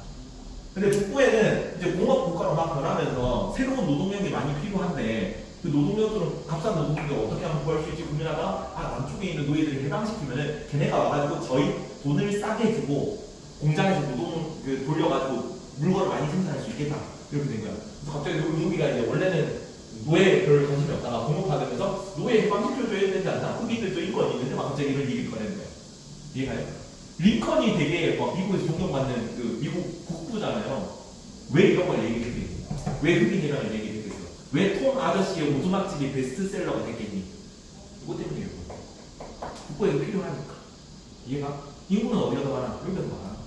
근데 북부에는 이제 공업 국가로 막 변하면서 새로운 노동력이 많이 필요한데 그 노동력들은 값싼 노동력을 어떻게 하면 구할 수 있지 고민하다가 남쪽에 있는 노예들을 해방시키면은 걔네가 와가지고 저희 돈을 싸게 주고 공장에서 노동 돌려가지고 물건을 많이 생산할 수 있겠다, 이렇게 된 거야. 그래서 갑자기 미국이가 이제 원래는 노예에 별 관심이 없다가 공업화되면서 노예 해방시켜줘야 되지 않나? 흑인들도 인권이 있는데 막 갑자기 이런 얘기를 꺼내는 거야. 이해가요? 링컨이 되게 막 미국에서 존경받는 그 미국 국부잖아요. 왜 이런 걸 얘기했겠니? 왜 흑인이라는 얘기를 했겠어? 왜 톰 아저씨의 오두막집이 베스트셀러가 됐겠니? 이것 때문이에요. 국부에도 필요하니까. 이해가? 인구는 어디가 더 많아? 여기가 더 많아.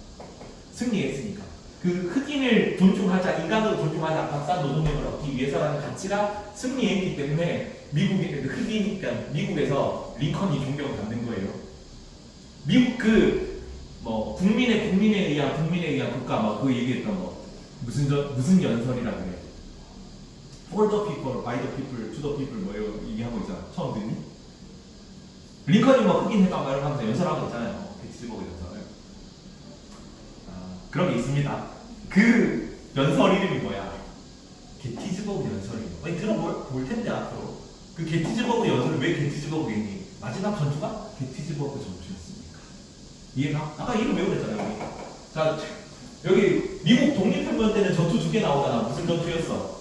승리했으니까. 그 흑인을 존중하자, 인간으로 존중하자, 값싼 노동력을 얻기 위해서라는 가치가 승리했기 때문에 미국에서 링컨이 존경받는 거예요. 미국 국민에 의한 국가 그 얘기했던 거 무슨 연설이라 그래? For the people, by the people, to the people 이거 얘기하고 있잖아. 처음 듣니? 링컨이 흑인 해방 이런 하면서 연설하고 있잖아요. 게티즈버그 연설. 그런 게 있습니다. 그 연설 이름이 뭐야? 게티즈버그 연설이에요. 아니 들어볼 텐데 앞으로. 그 게티즈버그 연설을 왜 게티즈버그겠니? 마지막 전투가 게티즈버그 전투였습니까? 이해가? 아까 이름 외우랬잖아요. 자, 여기 미국 독립혁명 때는 전투 2개 나오잖아. 무슨 전투였어?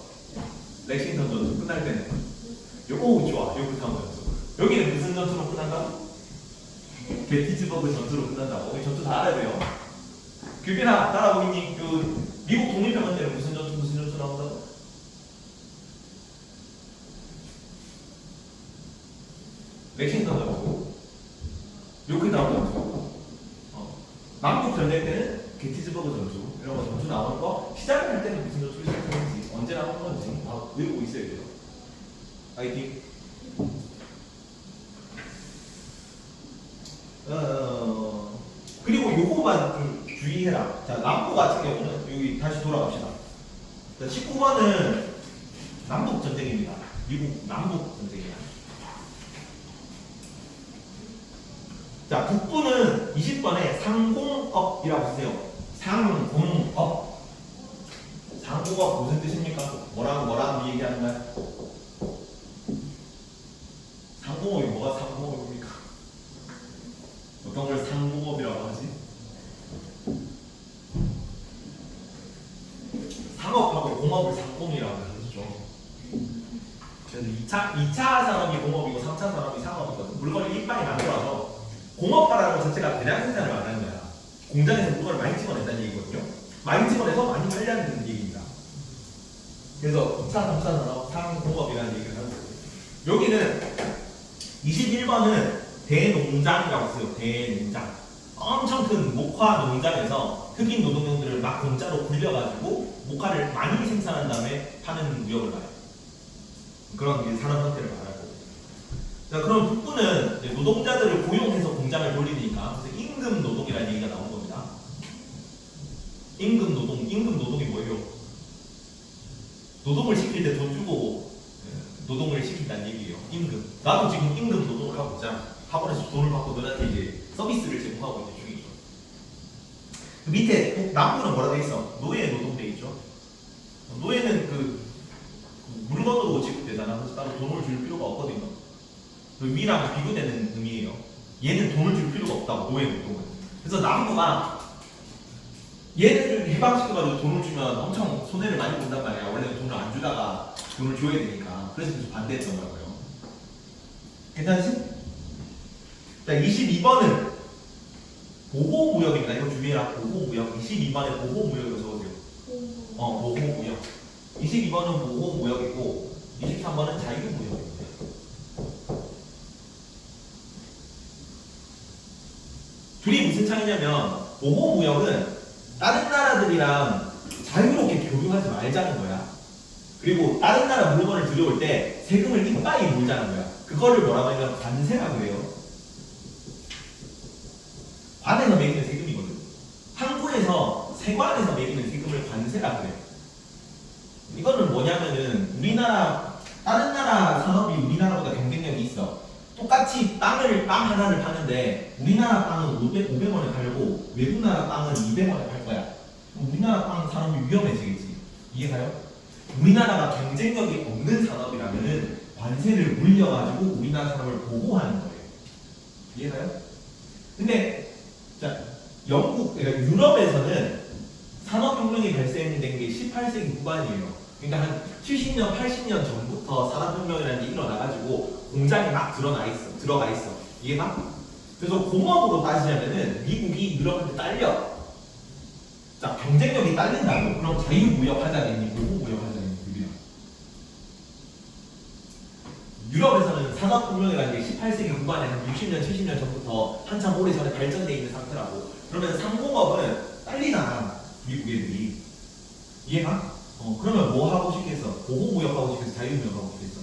렉싱턴 전투 끝날 때는. 오 좋아. 요크타운 전투. 여기는 무슨 전투로 끝난다? 게티즈버그 전투로 끝난다고. 이 전투 다 알아야 돼요. 규빈아 따라보니 그 미국 독립혁명 때는 무슨 전투 나온다고? 렉싱턴 전투. 요크타운 전투. 남북 전쟁 때는 게티즈버그 전투. 이런 거 전투 나오는 거 시작을 할 때는 무슨 전투를 시작했는지 언제 나오는 건지 다 외우고 있어야 돼요. 파이팅. 그리고 요거만 좀 주의해라. 자, 남부 같은 경우는 여기 다시 돌아갑시다. 자, 19번은 남북 전쟁입니다. 미국 남북 전쟁이야. 자, 북부는 20번에 상공업이라고 쓰세요. 상공업. 상공업 무슨 뜻입니까? 뭐랑 얘기하는 거야? 상공업이 뭐가 상공업입니까? 어떤 걸 상공업이라고 하지? 상업하고 공업을 상공이라고 하죠. 그래서 2차 산업이 공업이고 3차 산업이 상업이거든. 물건을 이빨이 만들어서 공업화라는 것 자체가 대량 생산을 말하는 거야. 공장에서 물건을 많이 찍어낸다는 얘기거든요. 많이 찍어내서 많이 관리하는 얘기입니다. 그래서 2차, 3차 산업, 상공업이라는 얘기를 하는 거예요. 여기는 21번은 대농장이라고 써요. 대농장. 엄청 큰 목화 농장에서 흑인 노동력들을 막 공짜로 굴려가지고 목화를 많이 생산한 다음에 파는 무역을 봐요. 그런 산업 형태를 말하고. 자, 그럼 북부는 이제 노동자들을 고용해서 공장을 돌리니까 그래서 임금 노동이라는 얘기가 나온 겁니다. 임금 노동이 뭐예요? 노동을 시킬 때 돈 주고 노동을 시킨다는 얘기예요. 임금. 나도 지금 임금 노동을 하고 있잖아. 학원에서 돈을 받고 너한테 이제 서비스를 제공하고 있는 중이죠. 그 밑에 남부는 뭐라 돼 있어? 노예 노동 돼 있죠. 노예는 그 물건으로 지급되잖아. 그래서 따로 돈을 줄 필요가 없거든요. 그 위랑 비교되는 의미예요. 얘는 돈을 줄 필요가 없다고, 노예 노동은. 그래서 남부가 얘네를 해방시켜가지고 돈을 주면 엄청 손해를 많이 본단 말이야. 원래는 돈을 안 주다가 돈을 줘야 되니까. 그래서 계속 반대했던 거라고요. 괜찮지? 자, 22번은 보호무역입니다. 이거 준비해라. 보호무역. 22번에 보호무역이라고 적어주세요. 보호무역. 22번은 보호무역이고 23번은 자유무역입니다. 둘이 무슨 차이냐면 보호무역은 다른 나라들이랑 자유롭게 교류하지 말자는 거야. 그리고 다른 나라 물건을 들여올 때 세금을 이빠이 물자는 거야. 그거를 뭐라고 하면 관세라고 해요. 관에서 매기는 세금이거든. 항구에서 세관에서 매기는 세금을 관세라고 해요. 이거는 뭐냐면은 다른 나라 산업이 우리나라보다 경쟁력이 있어. 똑같이 빵 하나를 파는데 우리나라 빵은 500원에 팔고 외국 나라 빵은 200원에 팔 거야. 그럼 우리나라 빵 산업이 위험해지겠지. 이해가요? 우리나라가 경쟁력이 없는 산업이라면은 관세를 물려가지고 우리나라 산업을 보호하는 거예요. 이해가요? 근데 자, 그러니까 유럽에서는 산업혁명이 발생된 게 18세기 후반이에요. 그러니까 한 70년, 80년 전부터 산업혁명이라는 게 일어나가지고 공장이 막 들어가 있어. 이해가? 그래서 공업으로 따지자면은 미국이 유럽한테 딸려. 자, 경쟁력이 딸린다고. 그럼 자유무역 하자겠니? 보호무역 하자겠니? 유럽에서는 산업혁명이라는 게 18세기 후반에 한 60년, 70년 전부터 한참 오래전에 발전돼 있는 상태라고. 그러면 상공업은 딸리잖아, 미국 애들이. 이해가? 그러면 뭐 하고 싶겠어? 보호무역 하고 싶겠어? 자유무역 하고 싶겠어?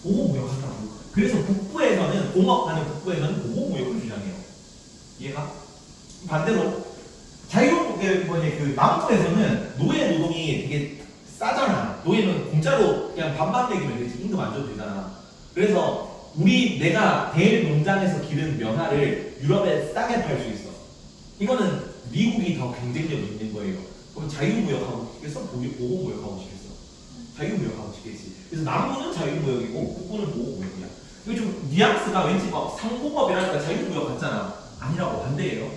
보호무역 하더라고. 그래서 북부에서는, 공업하는 북부에서는 보호무역을 주장해요. 이해가? 반대로 그 남부에서는 노예 노동이 되게 싸잖아. 노예는 공짜로 그냥 반반 매기면 되지. 임금 안 줘도 되잖아. 그래서 내가 대농장에서 기른 면화를 유럽에 싸게 팔 수 있어. 이거는 미국이 더 경쟁력이 있는 거예요. 그럼 자유무역하고 싶겠어? 보호무역하고 싶겠어? 자유무역하고 싶겠지. 그래서 남부는 자유무역이고 북부는 보호무역이야. 이게 좀 뉘앙스가 왠지 막 상공업이라니까 자유무역 같잖아. 아니라고, 반대예요.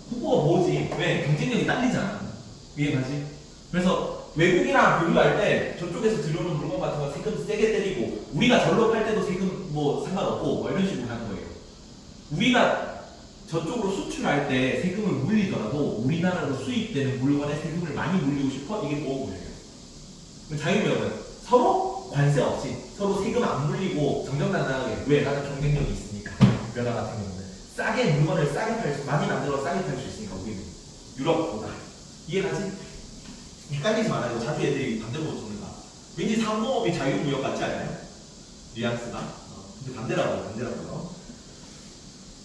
북부가 뭐지? 보면 경쟁력이 딸리잖아. 이해가지? 그래서 외국이랑 교류할 때 저쪽에서 들여오는 물건 같은 거 세금 세게 때리고 우리가 절로 팔 때도 세금 뭐 상관없고 뭐 이런 식으로 하는 거예요. 우리가 저쪽으로 수출할 때 세금을 물리더라도 우리나라로 수입되는 물건에 세금을 많이 물리고 싶어? 이게 보호구역이에요. 자유무역은 서로 관세 없이 서로 세금 안 물리고 정정당당하게 왜? 나는 경쟁력이 있으니까. 면허 같은 경우는 싸게 물건을 싸게 팔 수, 많이 만들어 싸게 팔 수 있으니까 우리는 유럽보다. 이해가지? 헷갈리지 말아요. 자주 애들이 반대로 보는가. 왠지 상공업이 자유무역 같지 않아요? 뉘앙스가. 근데 반대라고요.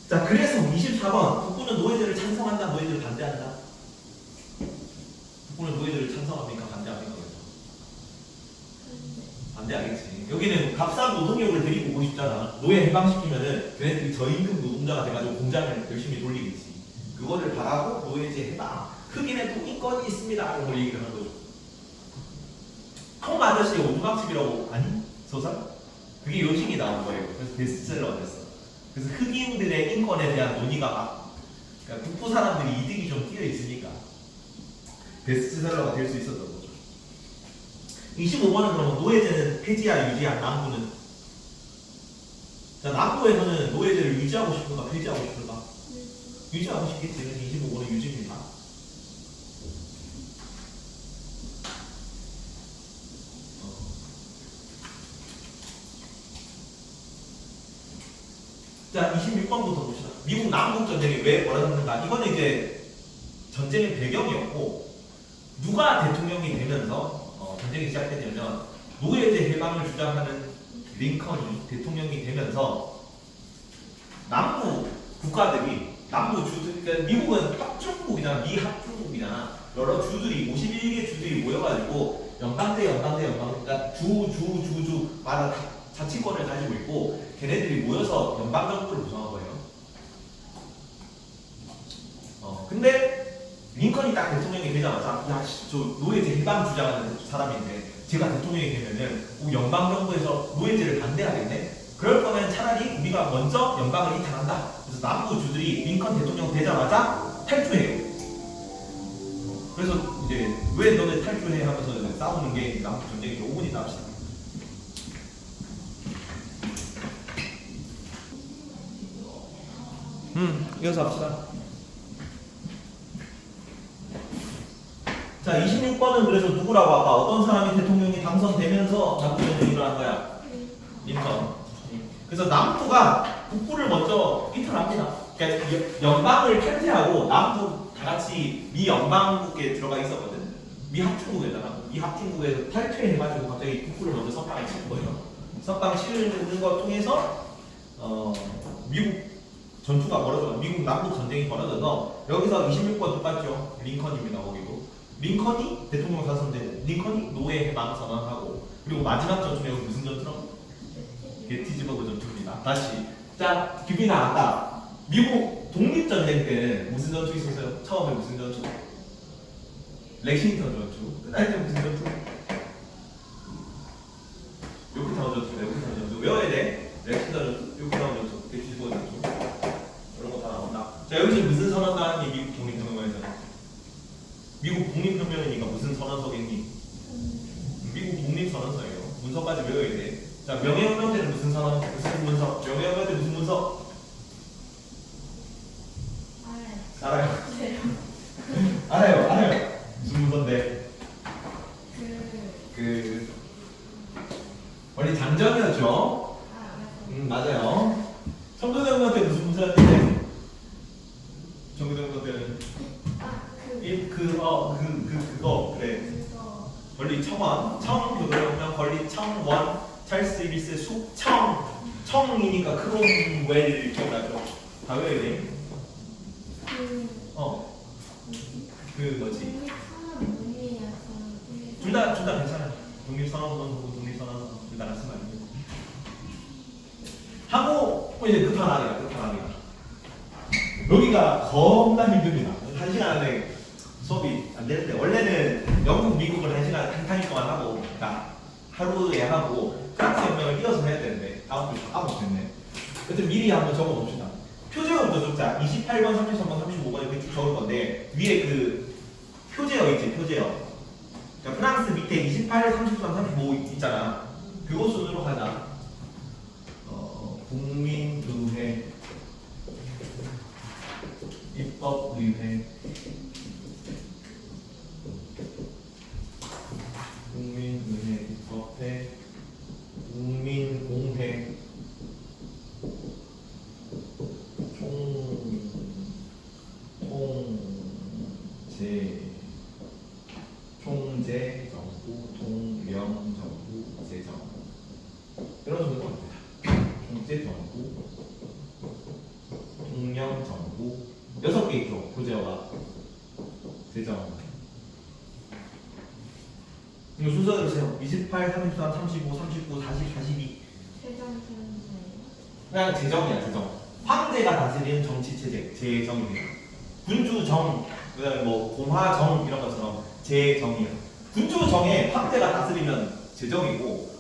자, 그래서 24번 북부는 노예제를 찬성한다, 노예제를 반대한다. 북부는 노예제를 찬성합니까, 반대합니까? 반대하겠지. 여기는 값싼 노동력을 데리고 오고 싶잖아. 노예 해방시키면은 걔네들이 저임금 노동자가 돼가지고 공장을 열심히 돌리겠지. 그거를 바라고 노예제 해방. 흑인에도 인권이 있습니다. 이런 걸 얘기를 하는 거죠. 콩 아저씨의 오두막집이라고 아니? 소설? 그게 요식이 나온 거예요. 그래서 베스트셀러가 됐어. 그래서 흑인들의 인권에 대한 논의가 막, 그러니까 북부 사람들이 이득이 좀 끼어 있으니까 베스트셀러가 될 수 있었던 거죠. 25번은 그러면 노예제는 폐지야 유지야? 남부는? 자, 남부에서는 노예제를 유지하고 싶은가 폐지하고 싶은가? 유지하고 싶겠지. 그래서 25번은 유지입니다. 자, 26번부터 봅시다. 미국 남북 전쟁이 왜 벌어졌는가? 이거는 이제 전쟁의 배경이었고 누가 대통령이 되면서 전쟁이 시작되냐면 노예제 해방을 주장하는 링컨이 대통령이 되면서 남부 국가들이 남부 주들, 그러니까 미국은 합중국이잖아, 미합중국이잖아. 여러 주들이 51개 주들이 모여가지고 그러니까 주마다 자치권을 가지고 있고 걔네들이 모여서 연방정부를 구성한 거예요. 근데 링컨이 딱 대통령이 되자마자 야, 저 노예제 해방 주장하는 사람인데 제가 대통령이 되면은 연방정부에서 노예제를 반대하겠네? 그럴 거면 차라리 우리가 먼저 연방을 이탈한다. 그래서 남부주들이 링컨 대통령 되자마자 탈주해요. 그래서 이제 왜 너네 탈주해 하면서 싸우는 게 남북 전쟁이죠. 5분 있다 합시다. 이어서 합시다. 자, 26번은 그래서 누구라고 아까 어떤 사람이 대통령이 당선되면서 남북 전쟁이 일어난 거야? 링컨. 그래서 남부가 북부를 먼저 이탈합니다. 그러니까 연방을 탈퇴하고 남부 다 같이 미 연방국에 들어가 있었거든. 미 합중국에다가 미 합중국에서 탈퇴해가지고 갑자기 북부를 먼저 석방을 치는 거예요. 석방 치는 걸 통해서 미국 전투가 벌어져, 미국 남북 전쟁이 벌어져서 여기서 26번 똑같죠. 링컨입니다. 거기도 링컨이 대통령 당선되고 링컨이 노예 해방 선언하고 그리고 마지막 전투는 여기 무슨 전투라고? 게티즈버그 전투입니다. 다시 자, 규빈아 아까 미국 독립전쟁 때는 무슨 전투 있었어요? 처음에 무슨 전투? 렉싱턴 전투. 끝날 때 무슨 전투? 요크타운 전투입니다. 요크타운 전투 외워야 돼. 렉싱턴 전투, 요크타운 전투, 게티즈버그 전투 이런 거 다 나온다. 자, 여기서 무슨 선언 나왔니? 미국 독립혁명에서 미국 독립혁명이니까 무슨 선언 서겠니? 미국 독립선언서예요. 문서까지 외워야 돼. 자, 명예혁명 때는 무슨 선언? 무슨 문서? 명예혁명 때 무슨 문서? 알아요. 알아요. 무슨 문서인데? 원래 장정이었죠? 맞아요. 청교도혁명 때 무슨 문서였는데? 청교도혁명 때는 그거 그래. 권리 청원, 청교도혁명 권리 청원, 찰스 이비스 숙청, 청이니까 크롬웰 기억나죠? 다 외워야 돼. 그 뭐지? 둘 다 괜찮아. 독립선언도 독립선언 둘 다 쓰면 안 돼. 하고 이제 끝판왕이야. 여기가 겁나 힘듭니다. 1시간 안에 수업이 안 되는데 원래는 영국, 미국을 1시간 한 타임 동안 하고 그러니까 하루에 하고 프랑스 혁명을 이어서 해야 되는데 다음 주 까먹었네. 그때 미리 한번 적어봅시다. 표제어부터 적자. 28번, 33번, 35번 이렇게 쭉 적을 건데 위에 그 표제어 있지, 표제어. 그러니까 프랑스 밑에 28, 33, 35 있잖아. 그거 순으로 가자. 국민의회, 입법의회, 국민의회, 입법회, 국민공회, 총재정부, 통령정부, 재정 이런 정도가 됩니다. 총재정부, 통령정부 6개 있죠. 부제어가 재정 이거 순서대로 세요. 28, 33, 35, 39, 40, 42 세정 세운데. 그냥 재정이야, 재정. 황제가 다스리는 정치 체제, 재정입니다. 군주정, 그다음에 뭐 공화정 이런 것처럼 재정이야. 군주정에 황제가 다스리면 재정이고,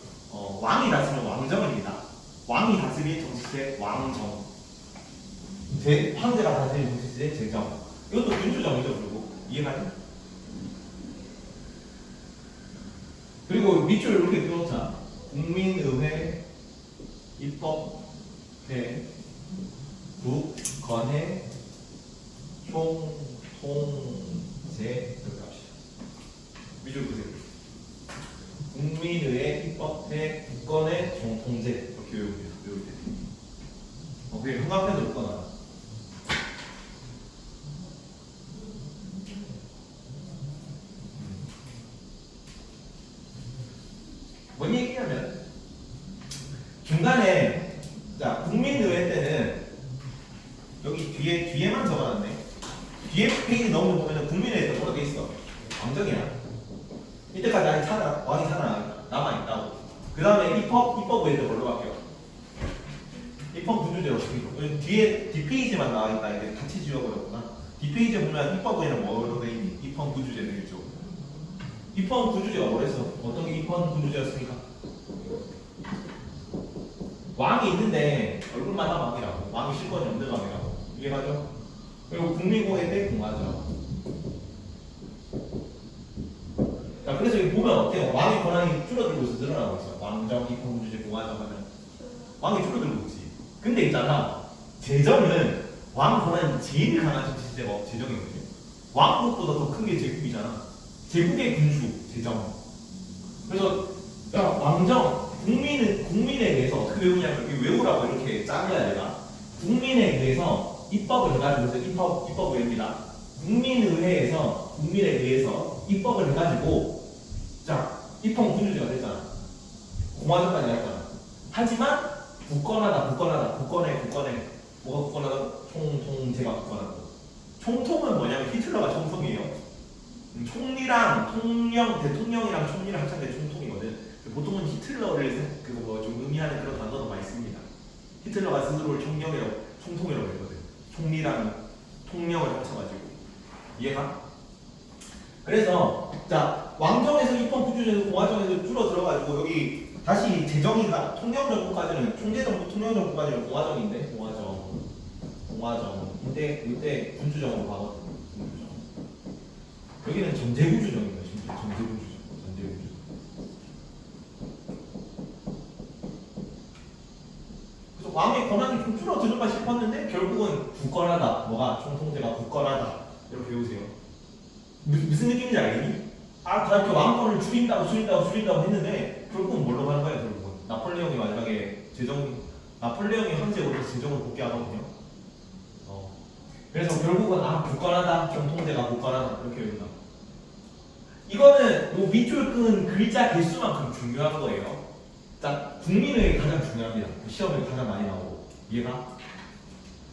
왕이 다스리면 왕정입니다. 왕이 다스리는 정치체 왕정. 황제가 다스리는 정치체 재정. 이것도 군주정이죠, 그리고 이해가죠? 그리고 밑줄 이렇게 띄워놓자. 국민의회, 입법회, 국건회, 총통제 이렇게 합시다. 밑줄 보세요. 국민의회, 입법회, 국건회, 총통제 이렇게 외우세요. 외울 때. 그게 형광펜으로 묶어놔. 뭔 얘기냐면 중간에 자 국민의회 때는 여기 뒤에만 적어놨네. 뒤에 페이지 넘어 보면은 국민의회 때 뭐가 돼 있어? 왕정이야. 이때까지 아직 왕이 남아 있다고. 그 다음에 입법의회 때 뭘로 바뀌어? 입법 군주제로 바뀌고. 뒤에 뒷 페이지만 나와 있다. 이게 같이 지워버렸구나. 뒷 페이지에 보면 입법의회는 뭐로 돼 있니? 입법 군주제 돼 있죠. 입헌 군주제가 뭐랬어? 어떤 게 입헌 군주제였습니까? 왕이 있는데 얼굴만 한 왕이라고. 왕이 실권이 없는 왕이라고. 이해가죠? 그리고 국민공회 때 공화정. 자, 그래서 여기 보면 어때요? 왕의 권한이 줄어들고 있어, 늘어나고 있어. 왕정, 입헌 군주제, 공화정 하면 왕이 줄어들고 있지. 근데 있잖아, 재정은 왕 권한이 제일 강한 정치제가 재정이거든요. 왕국보다 더 큰 게 제국이잖아. 제국의 군주, 재정. 그래서 야, 왕정, 국민에 의해서 어떻게 외우냐면 이렇게 외우라고 이렇게 짜줘야 내가. 국민에 의해서 입법을 해가지고 입법의회입니다. 국민의회에서 국민에 의해서 입법을 해가지고 자 입헌 군주제가 됐잖아. 공화정까지 갔잖아. 하지만 굳건하다. 굳건해. 뭐가 굳건하다? 총통제가 굳건하고. 총통은 뭐냐면 히틀러가 총통이에요. 총리랑 대통령이랑 총리랑 합쳐진 총통이거든. 보통은 히틀러를 그거 뭐 좀 의미하는 그런 단어도 많이 씁니다. 히틀러가 스스로를 총통이라고 했거든. 총리랑 통령을 합쳐가지고. 이해가? 그래서 자 왕정에서 입헌 군주제에서 공화정에서 줄어 들어가지고 여기 다시 재정이가 통령정부까지는 총재정부 통령정부까지는 공화정인데 공화정 이때 군주정으로 가거든. 여기는 전제군주정입니다. 전제군주정. 그래서 왕의 권한이 좀 줄어들을까 싶었는데 결국은 굳건하다. 뭐가 총통제가 굳건하다. 이렇게 외우세요. 무슨 느낌인지 알겠니? 다 이렇게 왕권을 줄인다고 했는데 결국은 뭘로 가는 거야? 결국은 나폴레옹이 마지막에 나폴레옹이 황제로서 재정을 복귀하거든요. 그래서 결국은 굳건하다. 총통제가 굳건하다. 이렇게 외운다. 이거는 뭐 밑줄 끈 글자 개수만큼 중요한 거예요. 자, 국민의회 가장 중요합니다. 시험에 가장 많이 나오고. 이해가?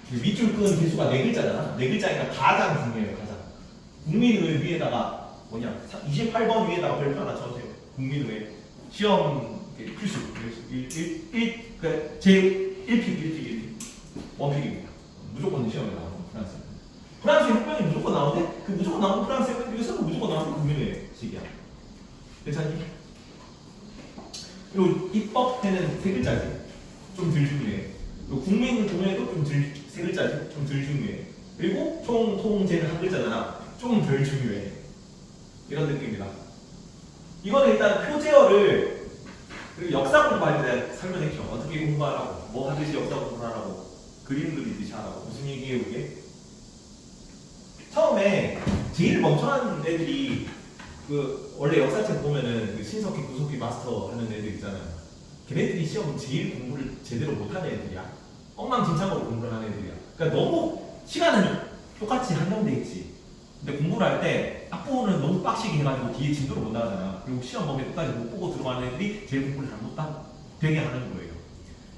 밑줄 끈 개수가 4글자잖아. 4글자니까 가장 중요해요. 가장. 국민의회 위에다가 28번 위에다가 별표 하나 쳐주세요. 국민의회. 시험 필수. 제 1픽. 원픽입니다. 무조건 시험에 나오고 프랑스. 프랑스 혁명이 무조건 나오는데 그 무조건 나오는 프랑스 혁명에서는 무조건 나오는 국민의회 식이야. 괜찮니? 그리고 입법회는 3글자지. 좀 덜 중요해. 그리고 국민공회도 좀 덜 세 글자지? 좀 덜 중요해. 그리고 총통제는 한 글자잖아. 좀 덜 중요해. 이런 느낌이다. 이거는 일단 표제어를 그리고 역사 공부할 때 설명했죠. 어떻게 공부하라고, 뭐 하듯이 역사 공부를 하라고, 그림 그리듯이 하라고. 무슨 얘기예요 이게? 처음에 제일 멍청한 애들이 그 원래 역사책 보면은 그 신석기, 구석기 마스터 하는 애들 있잖아요. 걔네들이 시험 제일 공부를 제대로 못하는 애들이야. 엉망진창으로 공부를 하는 애들이야. 그러니까 너무 시간은 똑같이 한정돼 있지. 근데 공부를 할 때 앞부분은 너무 빡시게 해가지고 뒤에 진도를 못 나가잖아. 그리고 시험 범위 끝까지 못 보고 들어가는 애들이 제일 공부를 되게 하는 거예요.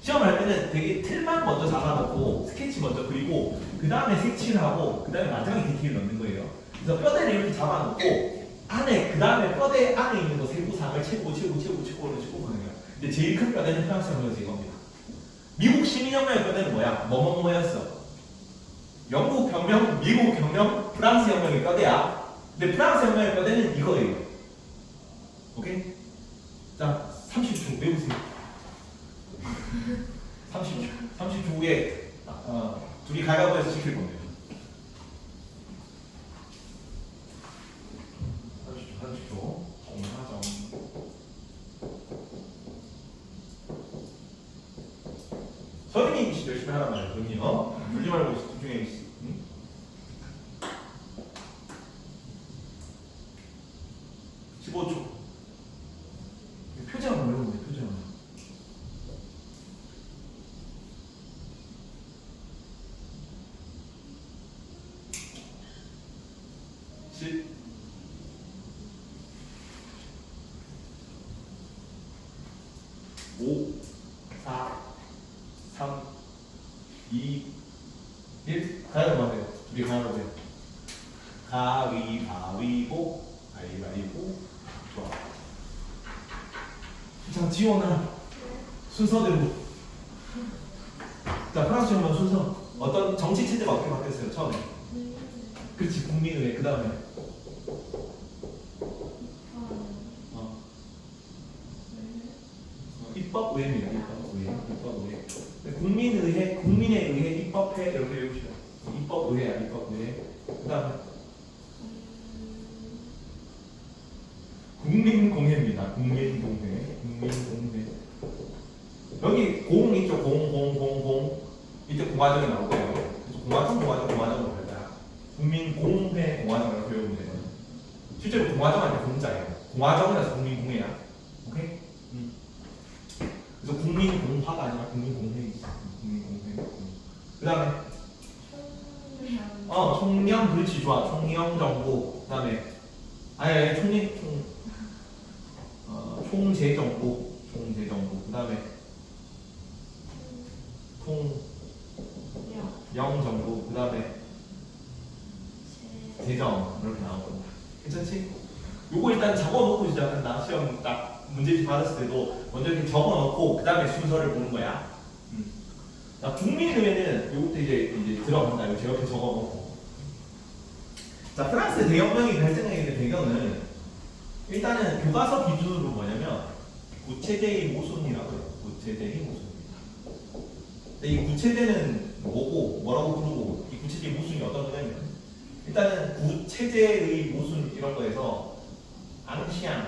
시험을 할 때는 되게 틀만 먼저 잡아놓고 스케치 먼저 그리고 그 다음에 색칠을 하고 그 다음에 마지막에 디테일 넣는 거예요. 그래서 뼈대를 이렇게 잡아놓고 안에 그 다음에 뼈대 안에 있는 거 세부사항을 채우고 가는 거야. 근데 제일 큰 뼈대는 프랑스 혁명에서 이겁니다. 미국 시민혁명의 뼈대는 뭐야? 뭐였어? 영국 혁명, 미국 혁명, 프랑스 혁명의 뼈대야. 근데 프랑스 혁명의 뼈대는 이거예요. 오케이? 자, 30초 외우세요. 30초 후에 둘이 가위바위보해서 지킬 겁니다. 30초. 공화정. 선생님이 열심히 하란 말이에요. 선생님. 불지 말고 집중해. 15초. 표정을 외우면 돼. 표정을. 10 5 4 3 2 1 가위바위보 하세요. 둘이 가위바위보 하세요. 가위바위보 가위바위보. 좋아. 자, 지원아 순서대로. 자, 프랑스 혁명 순서. 어떤 정치 체제가 어떻게 바뀌었어요 처음에? 그렇지, 국민의회. 그 다음에 입법의회입니다. 입법의회. 국민의 의회, 입법회 이렇게 외우시죠. 입법의회야, 입법의회. 그 다음에 국민공회입니다. 국민공회. 여기 공 있죠. 공. 이때 공화정이 나올 거예요. 그래서 공화정으로 갈 거야. 국민공회 공화정 이렇게 외우면 돼요. 실제로 공화정 아니라 공자예요. 공화정이라서 국민공회야. 오케이? 그래서 국민공화가 아니라 국민공회이지. 국민공회. 그 다음에 총령. 그렇지, 좋아. 총령 정부. 그 다음에 총재정부. 그 다음에 영정부. 그 다음에 재정. 이렇게 나오고. 괜찮지? 요거 일단 적어놓고 시작한다. 시험 딱 문제집 받았을 때도 먼저 이렇게 적어놓고 그 다음에 순서를 보는 거야. 자, 국민의회는 요것도 이제 들어간다. 이거 제가 이렇게 적어놓고. 자, 프랑스 대혁명이 발생하게 된 배경은 일단은 교과서 기준으로 뭐냐면 구체제의 모순이라고 해요. 구체제의 모순입니다. 근데 이 구체제는 뭐라고 부르고 이 구체제의 모순이 어떤 거냐면 일단은 구체제의 모순 이런 거에서 앙시앙,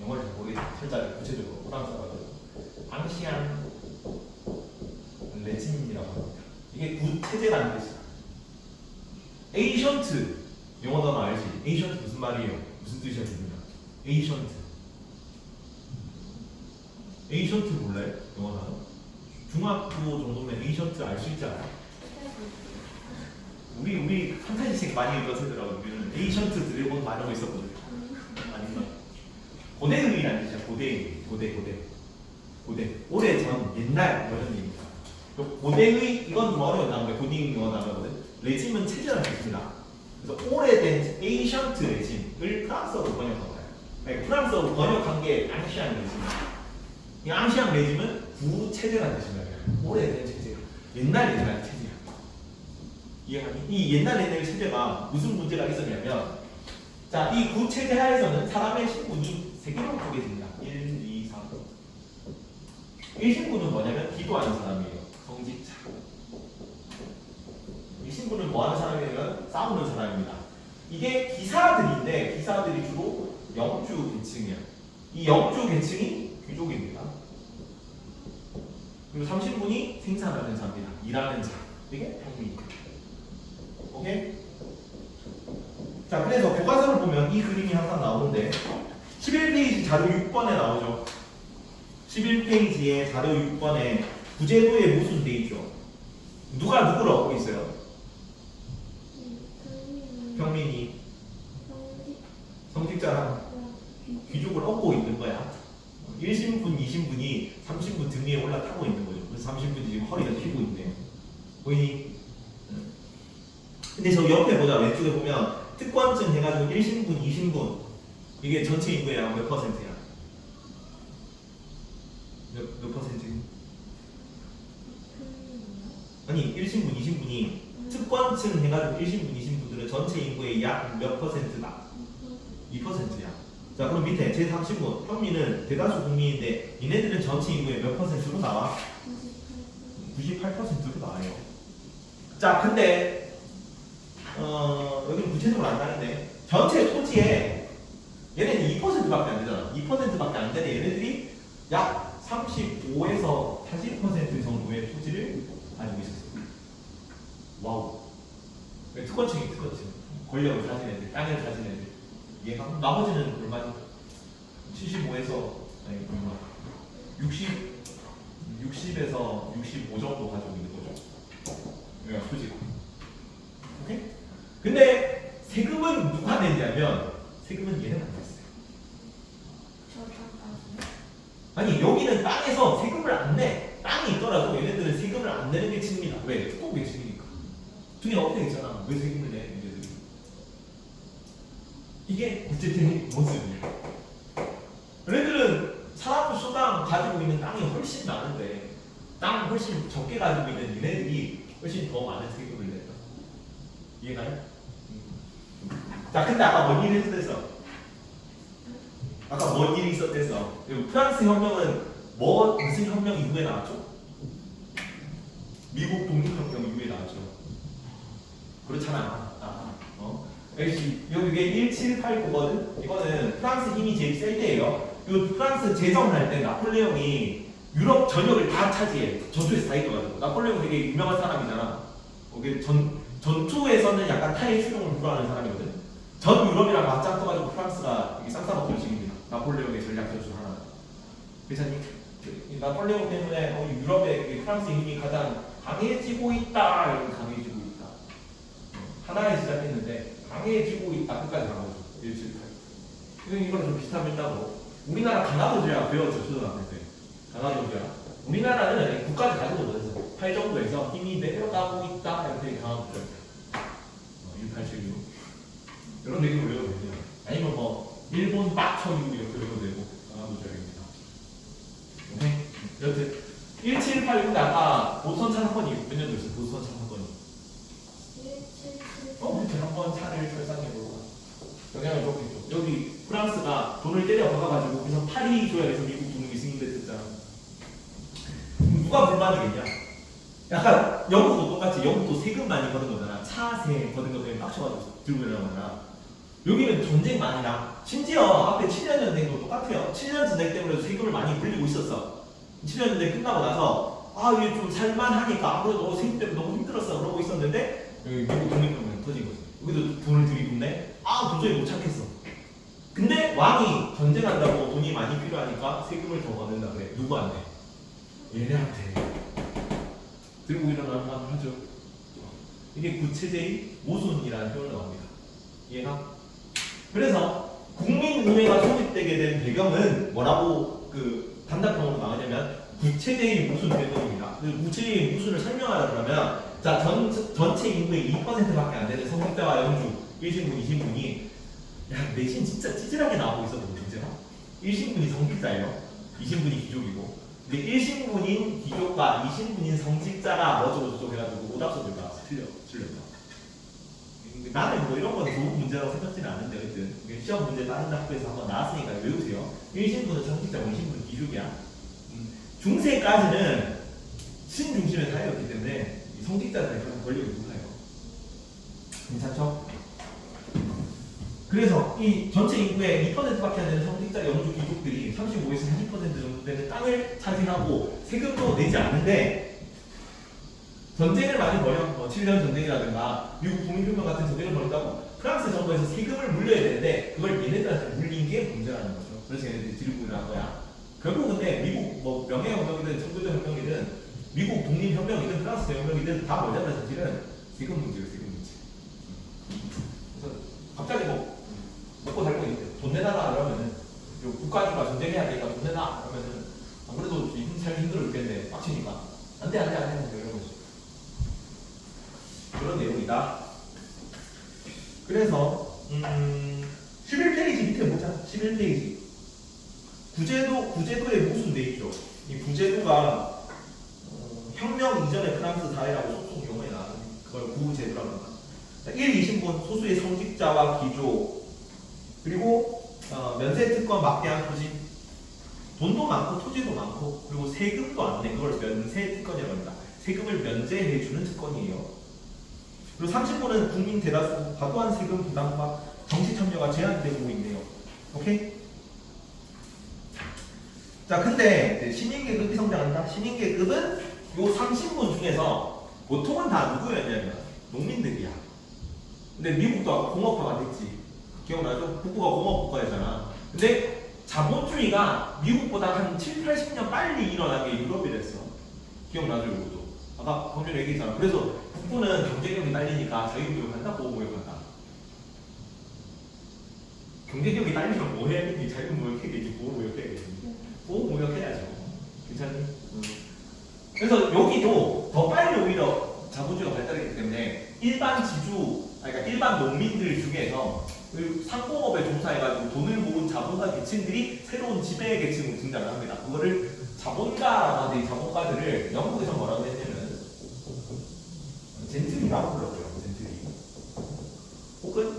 영어를 잘 모르겠다. 철자리 구체적으로 프랑스어가 앙시앙 레짐이라고 합니다. 이게 구체제라는 뜻이야. 에이션트, 영어 단어 알지? 에이션트 무슨 말이에요? 무슨 뜻이야? 에이션트 몰라요? 영어 단어? 중학교 정도면 에이션트 알 수 있지 않아요? 우리 판타지 책 많이 읽어서 들어가고 우리는 에이션트 드래곤 많이 하고 있었거든. 아니면 고대의라는 뜻이야. 고대. 오래전, 옛날 이런 얘기입니다. 고대의 이건 뭐 어려운 단어인데 고대의 영어 단어거든. 레짐은 체제라는 뜻입니다. 그래서 오래된 에이션트 레짐을 프랑스어로 번역한 거예요. 프랑스어로 번역한 게 앙시앙 레짐이에요. 이 앙시앙 레짐은 구체제라는 뜻입니다. 오래된 체제, 옛날 체제야. 이해하니? 이 옛날 체제가 무슨 문제가 있었냐면, 자, 이 구체제 하에서는 사람의 신분이 세 개로 쪼개집니다. 1, 2, 3. 1신분은 뭐냐면 기도하는 사람이에요. 성직자. 나오는 사람입니다. 이게 기사들인데 기사들이 주로 영주 계층이야. 이 영주 계층이 귀족입니다. 그리고 30분이 생산하는 자입니다. 일하는 자. 이게 평민. 오케이? 자, 그래서 교과서를 보면 이 그림이 항상 나오는데 11페이지 자료 6번에 나오죠. 11페이지에 자료 6번에 구제도에 무슨 돼 있죠? 누가 누구를 얻고 있어요? 평민이 성직자랑 귀족을 얻고 있는 거야. 1신분, 2신분이 30분 등 위에 올라타고 있는 거죠. 그래서 30분이 지금 허리가 튀고 있네요. 보이니? 근데 저 옆에 보자. 왼쪽에 보면 특권증 해가지고 1신분, 2신분 이게 전체 인구의 약 몇 퍼센트야? 몇 퍼센트? 아니 1신분, 2신분이 특권층 해가지고 1신분, 2신분들은 전체 인구의 약 몇 퍼센트다? 2%야. 자 그럼 밑에 제30분 평민은 대다수 국민인데 얘네들은 전체 인구의 몇 퍼센트로 나와? 98%로 나와요. 자 근데 여기는 구체적으로 안 나는데 전체 토지에 얘네는 2%밖에 안 되잖아. 2%밖에 안 되는 얘네들이 약 35에서 40% 정도의 토지를 가지고 있었어요. 와우. 특권층이 특권층. 권력을 가진 애들, 땅을 가진 애들. 얘가 나머지는 얼마니? 75에서 아니 얼마? 60에서 65 정도 가지고 있는 거죠. 얘가 토지가. 오케이? 근데 세금은 누가 내냐면 세금은 얘네가 냈어요. 아니 여기는 땅에서 세금을 안 내. 땅이 있더라도 얘네들은 세금을 안 내는 게 칩니다. 왜? 특권 계층이니까. 등에 없대 있잖아. 왜 세금을 내? 얘네들이. 이게 국제적인 모습이에요. 얘네들은 사람 수당 가지고 있는 땅이 훨씬 많은데 땅 훨씬 적게 가지고 있는 얘네들이 훨씬 더 많은 세금을 낸다. 이해가요? 자, 근데 아까 뭔 일이 있었어? 아까 뭔 일이 있었댔어? 프랑스 혁명은 무슨 혁명 이후에 나왔죠? 미국 독립혁명 이후에 나왔죠. 그렇잖아. 여기 이게 1789거든? 이거는 프랑스 힘이 제일 셀 때예요. 이 프랑스 제정할 때 나폴레옹이 유럽 전역을 다 차지해. 전투에서 다 이겨가지고. 나폴레옹 되게 유명한 사람이잖아. 전투에서는 약간 타의 수용을 불허하는 사람이거든. 전 유럽이랑 맞짱 떠가지고 프랑스가 되게 쌍쌍한 결식입니다. 나폴레옹의 전략 전술 하나. 괜찮니? 나폴레옹 때문에 유럽의 프랑스의 힘이 가장 강해지고 있다. 이렇게 강해지고 있다. 하나에 시작했는데 강해지고 있다. 끝까지 가보죠. 1788. 이거랑 좀 비슷하다고. 우리나라 강화도주야 배웠죠. 초등학교 때. 강화도주야. 우리나라는 국가를 가지고 있어요. 8 정도에서 힘이 내려가고 있다. 이렇게 강화도주야. 1876. 이런 얘기를 외워도 되죠. 아니면 뭐 일본 빡쳐유 이렇게 외워도 되고 강화도주야입니다. 오케이? 여튼 1789인데 아까 보선 사건이 몇 년도 있어요? 보선 사건이. 밑에 한번 차를 설상해보고 영향을 줬겠죠. 여기 프랑스가 돈을 때려 박아가지고 그래서 파리 조약에서 미국 독립이 승인됐잖아. 누가 불만이겠냐? 약간 영국도 똑같이 영국도 세금 많이 거는 거잖아. 차세 거는 거 때문에 빡쳐가지고 들고 일어나는 거잖아. 여기는 전쟁 많이 나. 심지어 앞에 7년 전쟁도 똑같아요. 7년 전쟁 때문에 세금을 많이 불리고 있었어. 7년 전쟁 끝나고 나서 이게 좀 살만하니까 아무래도 세금 때문에 너무 힘들었어 그러고 있었는데 여기 미국 독립혁명 터진 거지. 여기도 돈을 들이붓네? 도저히 못 참겠어. 근데 왕이 전쟁한다고 돈이 많이 필요하니까 세금을 더 걷는다 그래. 누구한테? 얘네한테. 들고 일어나는 말 하죠. 이게 구체제의 모순이라는 표현을 나옵니다. 이해가? 그래서 국민의회가 소집되게 된 배경은 뭐라고 단답형으로 나오냐면 구체제의 모순 때문입니다. 구체제의 모순을 설명하라 그러면 자, 전체 인구의 2%밖에 안 되는 성직자와 영주 1신분, 2신분이 내신 진짜 찌질하게 나오고 있었거든요. 문제가 1신분이 성직자예요. 2신분이 귀족이고 근데 1신분인 귀족과 2신분인 성직자가 뭐저쩌고 해가지고 오답서들 나왔어. 틀렸다. 나는 뭐 이런 건 좋은 문제라고 생각지는 않은데 어쨌든 시험 문제 다른 학교에서 한번 나왔으니까 외우세요. 1신분은 성직자고 2신분은 귀족이야. 중세까지는 신중심의 사회였기 때문에 성직자들의 그런 권력이 높아요. 괜찮죠? 그래서 이 전체 인구의 2%밖에 안 되는 성직자 영주 귀족들이 35에서 40% 정도 되는 땅을 차지하고 세금도 내지 않는데 전쟁을 많이 벌여, 뭐 7년 전쟁이라든가 미국 독립혁명 같은 전쟁을 벌였다고 프랑스 정부에서 세금을 물려야 되는데 그걸 얘네들한테 물린 게 문제라는 거죠. 그래서 얘네들이 들고 일어난 거야. 결국 근데 미국 뭐 명예혁명이든 청교도혁명이든 미국 독립혁명이든 프랑스 대혁명이든 다 뭐냐면 사실은 세금 문제예요. 세금 문제. 그래서 갑자기 뭐 먹고 살고 있는데 돈 내놔라 이러면은 국가주가 전쟁해야 되니까 돈 내놔 이러면은 아무래도 살기 힘들어 죽겠네 빡치니까 안돼 이런 거지. 그런 내용이다. 그래서 11페이지 밑에 보자. 11페이지 구제도에 무슨 돼 있죠? 이 구제도가 혁명 이전의 프랑스 사회라고 소송 용어에 나오는 그걸 구제도라고 합니다. 1, 2신분 소수의 성직자와 귀족 그리고 면세특권 막대한 토지 돈도 많고 토지도 많고 그리고 세금도 안 내. 그걸 면세특권이라고 합니다. 세금을 면제해주는 특권이에요. 그리고 30분은 국민 대다수 과도한 세금 부담과 정치 참여가 제한되고 있네요. 오케이? 자, 근데 시민계급이 성장한다. 시민계급은 요 30분 중에서 보통은 다 누구였냐면 농민들이야. 근데 미국도 아까 공업화가 됐지. 기억나죠? 북부가 공업국가였잖아. 근데 자본주의가 미국보다 한 7, 80년 빨리 일어난 게 유럽이랬어. 기억나죠? 이것도. 아까 방금 얘기했잖아. 그래서 북부는 경제력이 딸리니까 자유무역한다, 보호무역한다. 경제력이 딸리면 뭐 해야겠니? 자유무역해야겠지, 보호무역해야겠지. 보호무역해야죠. 괜찮니? 그래서 여기도 더 빨리 오히려 자본주의가 발달했기 때문에 일반 지주, 그러니까 일반 농민들 중에서 상공업에 종사해가지고 돈을 모은 자본가 계층들이 새로운 지배 계층으로 등장을 합니다. 그거를 자본가라고 하는데 이 자본가들을 영국에서 뭐라고 했냐면 젠틀리라고 불렀어요. 젠틀리. 혹은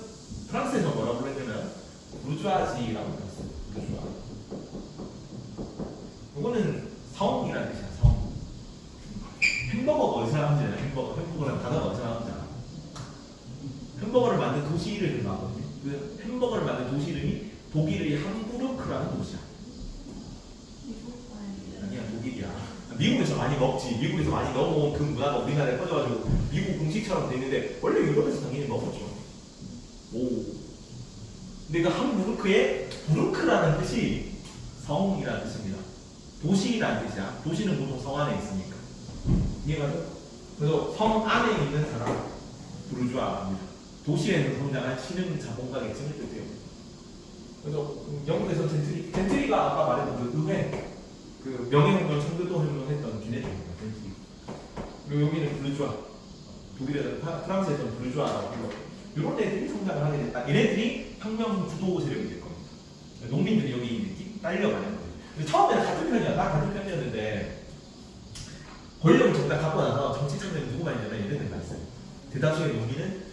프랑스에서 뭐라고 불렀냐면 부르주아지라고 불렀어요. 부르주아. 이거는 사원이라는 뜻이야. 사원. 햄버거가 어디서 나온지 알아? 햄버거는 단어가 어디서 나온지 알아? 햄버거를 만든 도시 이름이 나거든요. 그 햄버거를 만든 도시 이름이 독일의 함부르크라는 도시야. 아니야, 독일이야. 미국에서 많이 먹지. 미국에서 많이 넘어온 그 문화가 우리나라에 퍼져가지고 미국 공식처럼 돼 있는데 원래 유럽에서 당연히 먹었죠. 오. 근데 그 함부르크의 부르크라는 뜻이 성이라는 뜻입니다. 도시라는 뜻이야. 도시는 보통 성 안에 있으니까. 이해가죠? 그래서 성 안에 있는 사람 부르주아입니다. 도시에서 성장한 신흥 자본가 계층을 뜻해요. 그래서 영국에서 젠트리가 아까 말했던 그 의회, 그 명예혁명, 청교도혁명 했던 걔네들입니다. 젠트리. 그리고 여기는 부르주아. 독일에서 프랑스에서는 부르주아라고 불러. 이런 애들이 성장을 하게 됐다. 얘네들이 혁명 주도 세력이 될 겁니다. 농민들이 여기 딸려가는 거예요. 근데 처음에는 같은 편이야. 나 같은 편이었는데 권력을 정딱 갖고 나서 정치 참여는 누구가 있냐면 얘네들만 있어요. 대다수의 농민은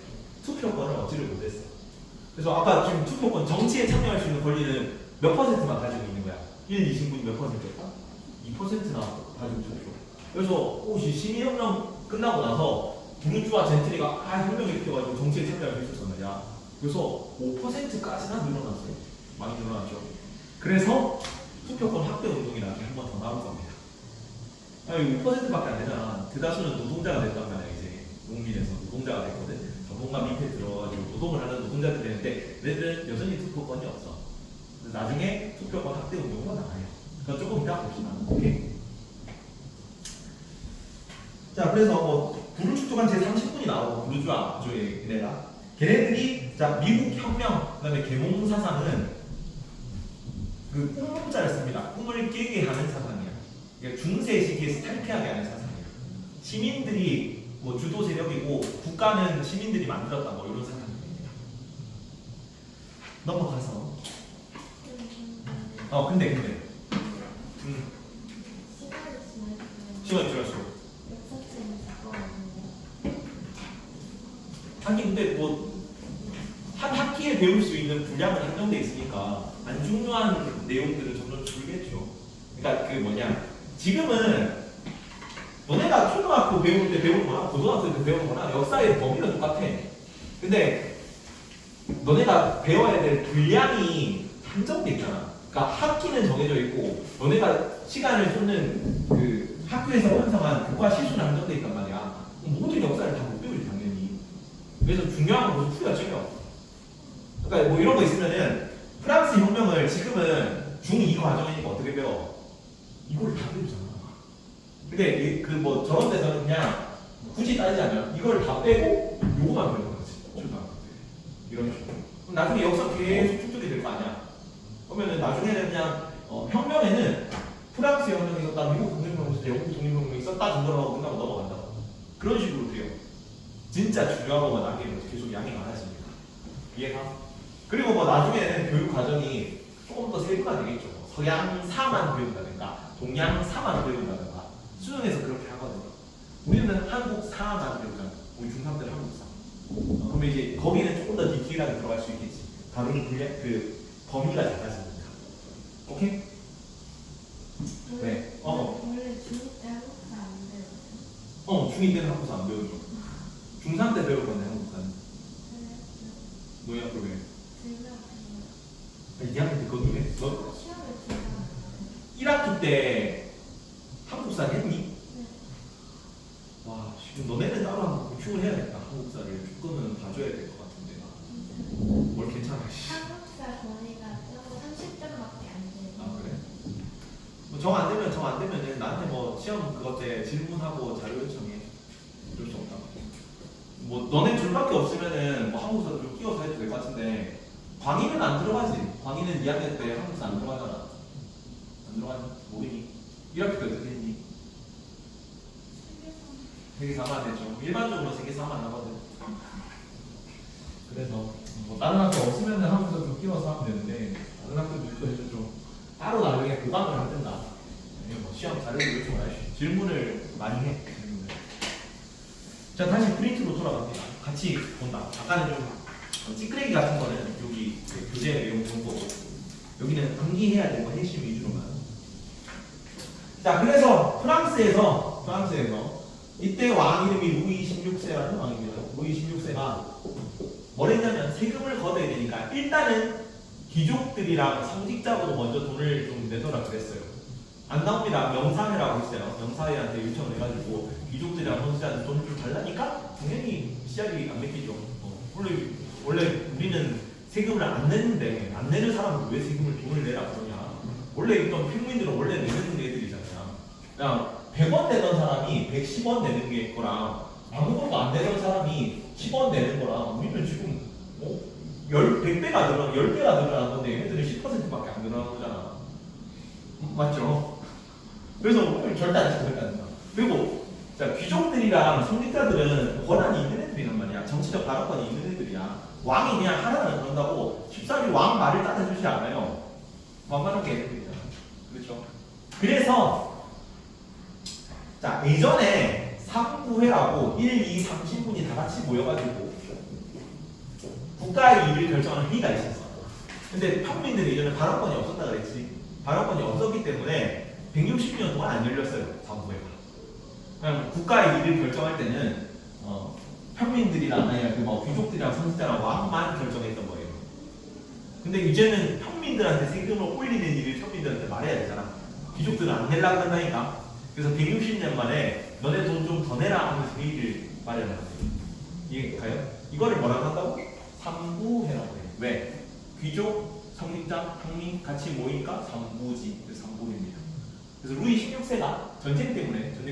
투표권을 얻지를 못했어. 그래서 아까 지금 투표권, 정치에 참여할 수 있는 권리는 몇 퍼센트만 가지고 있는 거야. 1, 2신분이 몇 퍼센트일까? 2%나 가지고 투표. 그래서 시민혁명 끝나고 나서 부르주아 젠트리가 혁명을 일으켜가지고 정치에 참여할 수 있었단 말이야. 그래서 5%까지나 늘어났어요. 많이 늘어났죠. 그래서 투표권 확대 운동이 나중에 한 번 더 나올 겁니다. 5%밖에 안 되잖아. 대다수는 노동자가 됐단 말이야. 이제 농민에서 노동자가 됐거든. 전문가 밑에 들어가지고 노동을 하는 노동자들이 되는데 얘네들은 여전히 투표권이 없어. 나중에 투표권 확대 운동가 나와요. 그건 조금 이따 봅시다. 오케이? 자, 그래서 뭐 불을 축적한 제30분이 나오고 부르주아 조의 얘네가 걔네들이 자 미국 혁명 그다음에 계몽 사상은 그 꿈문자를 씁니다. 꿈을 깨게 하는 사상이야. 그러니까 중세 시기에서 탈피하게 하는 사상이야. 시민들이 뭐 주도 세력이고 국가는 시민들이 만들었다 뭐 이런 사상입니다. 넘어가서 근데 시간이 지났어. 하긴 근데 뭐 한 학기에 배울 수 있는 분량은 한정돼 있으니까 안 중요한 내용들은 점점 줄겠죠. 그러니까 그 뭐냐 지금은 너네가 초등학교 배울 때 배운 거나 고등학교 때 배운 거나 역사의 범위는 똑같아. 근데 너네가 배워야 될 분량이 한정돼 있잖아. 그러니까 학기는 정해져 있고 너네가 시간을 쏟는 그 학교에서 편성한 교과 시수는 한정돼 있단 말이야. 모든 역사를 다 못 배우지 당연히. 그래서 중요한 건 무슨 풀이가 챙겨. 그러니까 뭐 이런 거 있으면은 프랑스 혁명을 지금은 중2 과정이니까 어떻게 배워? 이걸 다 배우잖아. 근데 그 뭐 저런 데서는 그냥 굳이 따지자면 이걸 다 빼고 요거만 배우는 거지. 초등학교 때. 이런 식으로. 그럼 나중에 역사 계속 축적이 될 거 아니야. 그러면은 나중에는 그냥 혁명에는 프랑스 혁명이 있었다, 미국 독립혁명이 있었다, 영국 독립혁명이 있었다 정도로 끝나고 넘어간다. 그런 식으로 돼요. 진짜 중요한 거만 남기면 계속 양이 많아집니다. 이해가? 그리고 뭐 나중에는 교육 과정이 조금 더 세분화 되겠죠. 서양사만 배운다든가 동양사만 배운다든가 수능에서 그렇게 하거든요. 우리는 한국사만 배우잖아. 우리 중3 때는 한국사. 그러면 이제 거기는 조금 더 디테일하게 들어갈 수 있겠지. 다루는 분야, 그 범위가 작아지니까. 오케이? 네. 원래 중2 때 한국사 안 배웠어. 중2 때는 한국사 안 배우죠. 중3 때 배울 건데 한국사는. 너희 학교 왜? 들려. 2학년 때 그것도 해? 너 시험을 들려. 1학기 때 한국사 했니? 네. 와, 지금 너네는 따로 한번 보충을 해야겠다. 한국사를 조금은 봐줘야 될 것 같은데. 뭘 괜찮아? 한국사 거리가 저거 30점밖에 안 돼. 아 그래? 뭐 정 안 되면 정 안 되면은 나한테 뭐 시험 그것 때 질문하고 자료 요청해. 어쩔 수 없다. 뭐 너네 둘밖에 없으면은 뭐 한국사 좀 끼워서 해도 될 것 같은데 광희는 안 들어가지. 광희는 2학년 때 한국사 안 들어가잖아. 안 들어가니? 모르니? 1학기 때 어떻게 했니? 세계사만 했죠. 일반적으로 세계사만 하거든. 그래서 뭐 다른 학교 없으면은 한국사 좀 끼워서 하면 되는데 다른 학교도 있어서 좀 따로 나중에 교감을 하든가 아니면 뭐 시험 자료를 요청을 할 수 있어. 질문을 많이 해. 질문을. 자 다시 프린트로 돌아갑니다. 같이 본다. 아까는 좀 찌끄레기 같은 거는 여기 그 교재 내용 본 거고 여기는 암기해야 되고 핵심 위주로만. 자 그래서 프랑스에서 이때 왕 이름이 루이 16세라는 왕입니다. 루이 16세가 뭘 했냐면 세금을 걷어야 되니까 일단은 귀족들이랑 상직자보다 먼저 돈을 좀 내더라 그랬어요. 안 나옵니다. 명사회라고 있어요. 명사회한테 요청을 해가지고 귀족들이랑 상직자한테 돈을 좀 달라니까 당연히 시작이 안 맥히죠. 원래 우리는 세금을 안 내는데 안 내는 사람은 왜 세금을 돈을 내라 그러냐. 원래 있던 평민들은 원래 내는 애들이잖아요. 그냥 100원 내던 사람이 110원 내는 게 거랑 아무것도 안 내던 사람이 10원 내는 거랑 우리는 지금 100배가 늘어난 건데 얘네들은 10%밖에 안 늘어난 거잖아. 맞죠? 그래서 절대 안 지켜, 절대 안 된다. 그리고 자, 귀족들이랑 성직자들은 권한이 있는 애들이란 말이야. 정치적 발언권이 있는 애들이야. 왕이 그냥 하라는 그런다고 쉽사리 왕 말을 따라주지 않아요. 만만한 게 애들이잖아. 그렇죠? 그래서 자, 예전에 상부회라고 1, 2, 3 신분이 다 같이 모여가지고 국가의 일을 결정하는 회의가 있었어. 근데 평민들이 예전에 발언권이 없었다 그랬지. 발언권이 없었기 때문에 160년 동안 안 열렸어요. 상부회가. 그냥 국가의 일을 결정할 때는 평민들이랑 아니 그뭐 귀족들이랑 선지자랑 왕만 결정했던 거예요. 근데 이제는 평민들한테 세금을 올리는 일을 평민들한테 말해야 되잖아. 귀족들은 안 내려고 한다니까. 그래서 160년 만에 너네 돈 좀 더 내라 하면서 회의를 마련하세요. 이해 가요? 이거를 뭐라고 한다고? 삼부회라고 해요. 왜? 귀족, 성직자, 평민 같이 모이니까 삼부지. 그래서 삼부회입니다. 그래서 루이 16세가 전쟁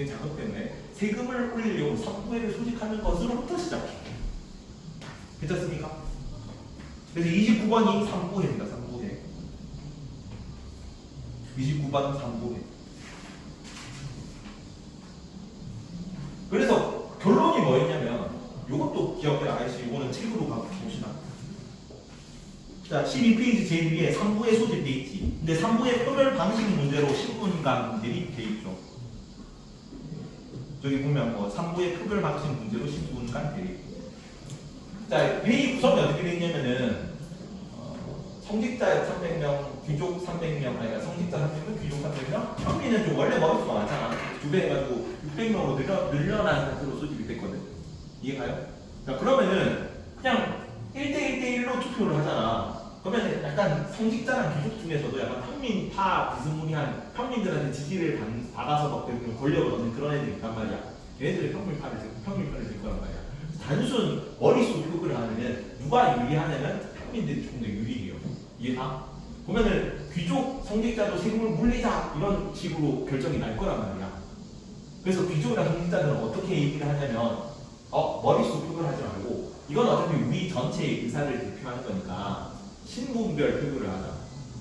자금 때문에 세금을 올리려고 삼부회를 소집하는 것으로부터 시작해요. 괜찮습니까? 그래서 29번이 삼부회입니다. 삼부회. 29번 삼부회. 그래서 결론이 뭐였냐면 이것도 기억해라. 아이씨 이거는 책으로 가서 봅시다. 자 12페이지 제일 위에 3부에 소집돼 있지. 근데 3부의 표별 방식 문제로 신문간 대립돼 있죠. 저기 보면 뭐 3부의 표별 방식 문제로 신문간 대립. 자 회의 구성이 어떻게 돼 있냐면은 성직자 300명, 귀족 300명, 아니 성직자 300명, 귀족 300명. 평민은 좀 원래 머릿수가 많잖아. 2배 해가지고 600명으로 늘려난 상태로 소집이 됐거든. 이해가요? 자 그러면은 그냥 1대1대1로 별로 투표를 하잖아. 그러면 약간 성직자랑 귀족 중에서도 약간 평민파 비스무리한 평민들한테 지지를 받아서 막 때문에 권력을 얻는 그런 애들이 있단 말이야. 얘네들이 평민파를 들 거란 말이야. 단순 머릿속 표기를 하면 누가 유리하냐면 평민들이 조금 더 유리해요. 이해가? 보면은 귀족 성직자도 세금을 물리자 이런 식으로 결정이 날 거란 말이야. 그래서 귀족이나 성직자들은 어떻게 얘기를 하냐면 머릿속 표기를 하지 말고 이건 어차피 우리 전체의 의사를 대표하는 거니까 신분별 표기를 하자.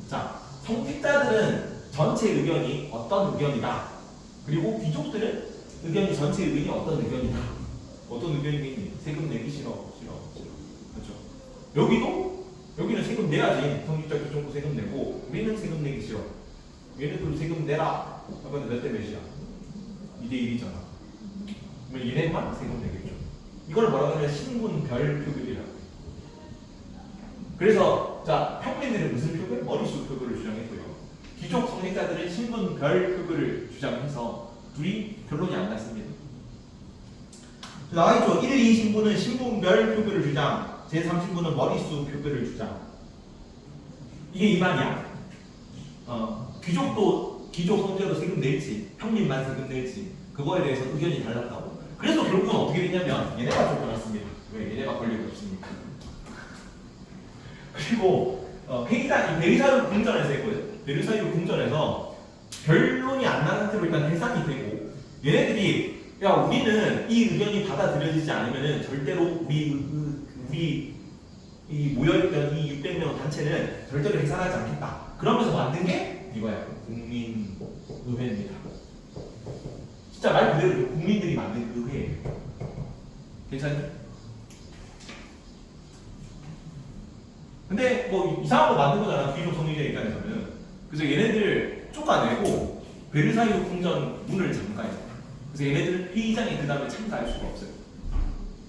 자, 성직자들은 전체 의견이 어떤 의견이다. 그리고 귀족들은 의견이 전체 의견이 어떤 의견이다. 어떤 의견이니? 세금 내기 싫어. 그렇죠? 여기는 세금 내야지. 성직자 교정부 세금 내고 우리는 세금 내기 싫어. 얘네들도 세금 내라. 그러면 몇 대 몇이야? 2대 1이잖아. 그러면 얘네만 세금 내겠죠. 이걸 뭐라고 하면 신분별 표결이라고. 그래서 자 평민들은 무슨 표결? 머릿속 표결을 주장했고요. 귀족 성직자들은 신분별 표결을 주장해서 둘이 결론이 안 났습니다. 나와있죠. 1, 2 신부는 신분별 표결을 주장, 제3신부는 머릿수 표결을 주장. 이게 이 말이야. 귀족 성직자도 세금 낼지, 평민만 세금 낼지, 그거에 대해서 의견이 달랐다고. 그래서 결국은 어떻게 됐냐면 얘네가 쫓겨났습니다. 왜? 얘네가 권력이 없으니까. 그리고 회의장, 베르사유 궁전에서 했거든. 베르사유 궁전에서 결론이 안 난 상태로 일단 해산이 되고 얘네들이 야 우리는 이 의견이 받아들여지지 않으면은 절대로 우리 이 모여있던 이 600명 단체는 절대로 해산하지 않겠다. 그러면서 만든 게 이거야. 국민의회입니다. 진짜 말 그대로 국민들이 만든 의회예요. 괜찮니? 근데 뭐 이상한 거 만든 거잖아. 귀족 성직자 입장에서는. 그래서 얘네들 쫓아내고 베르사유 궁전 문을 잠가요. 그래서 얘네들은 회의장에 그 다음에 참가할 수가 없어요.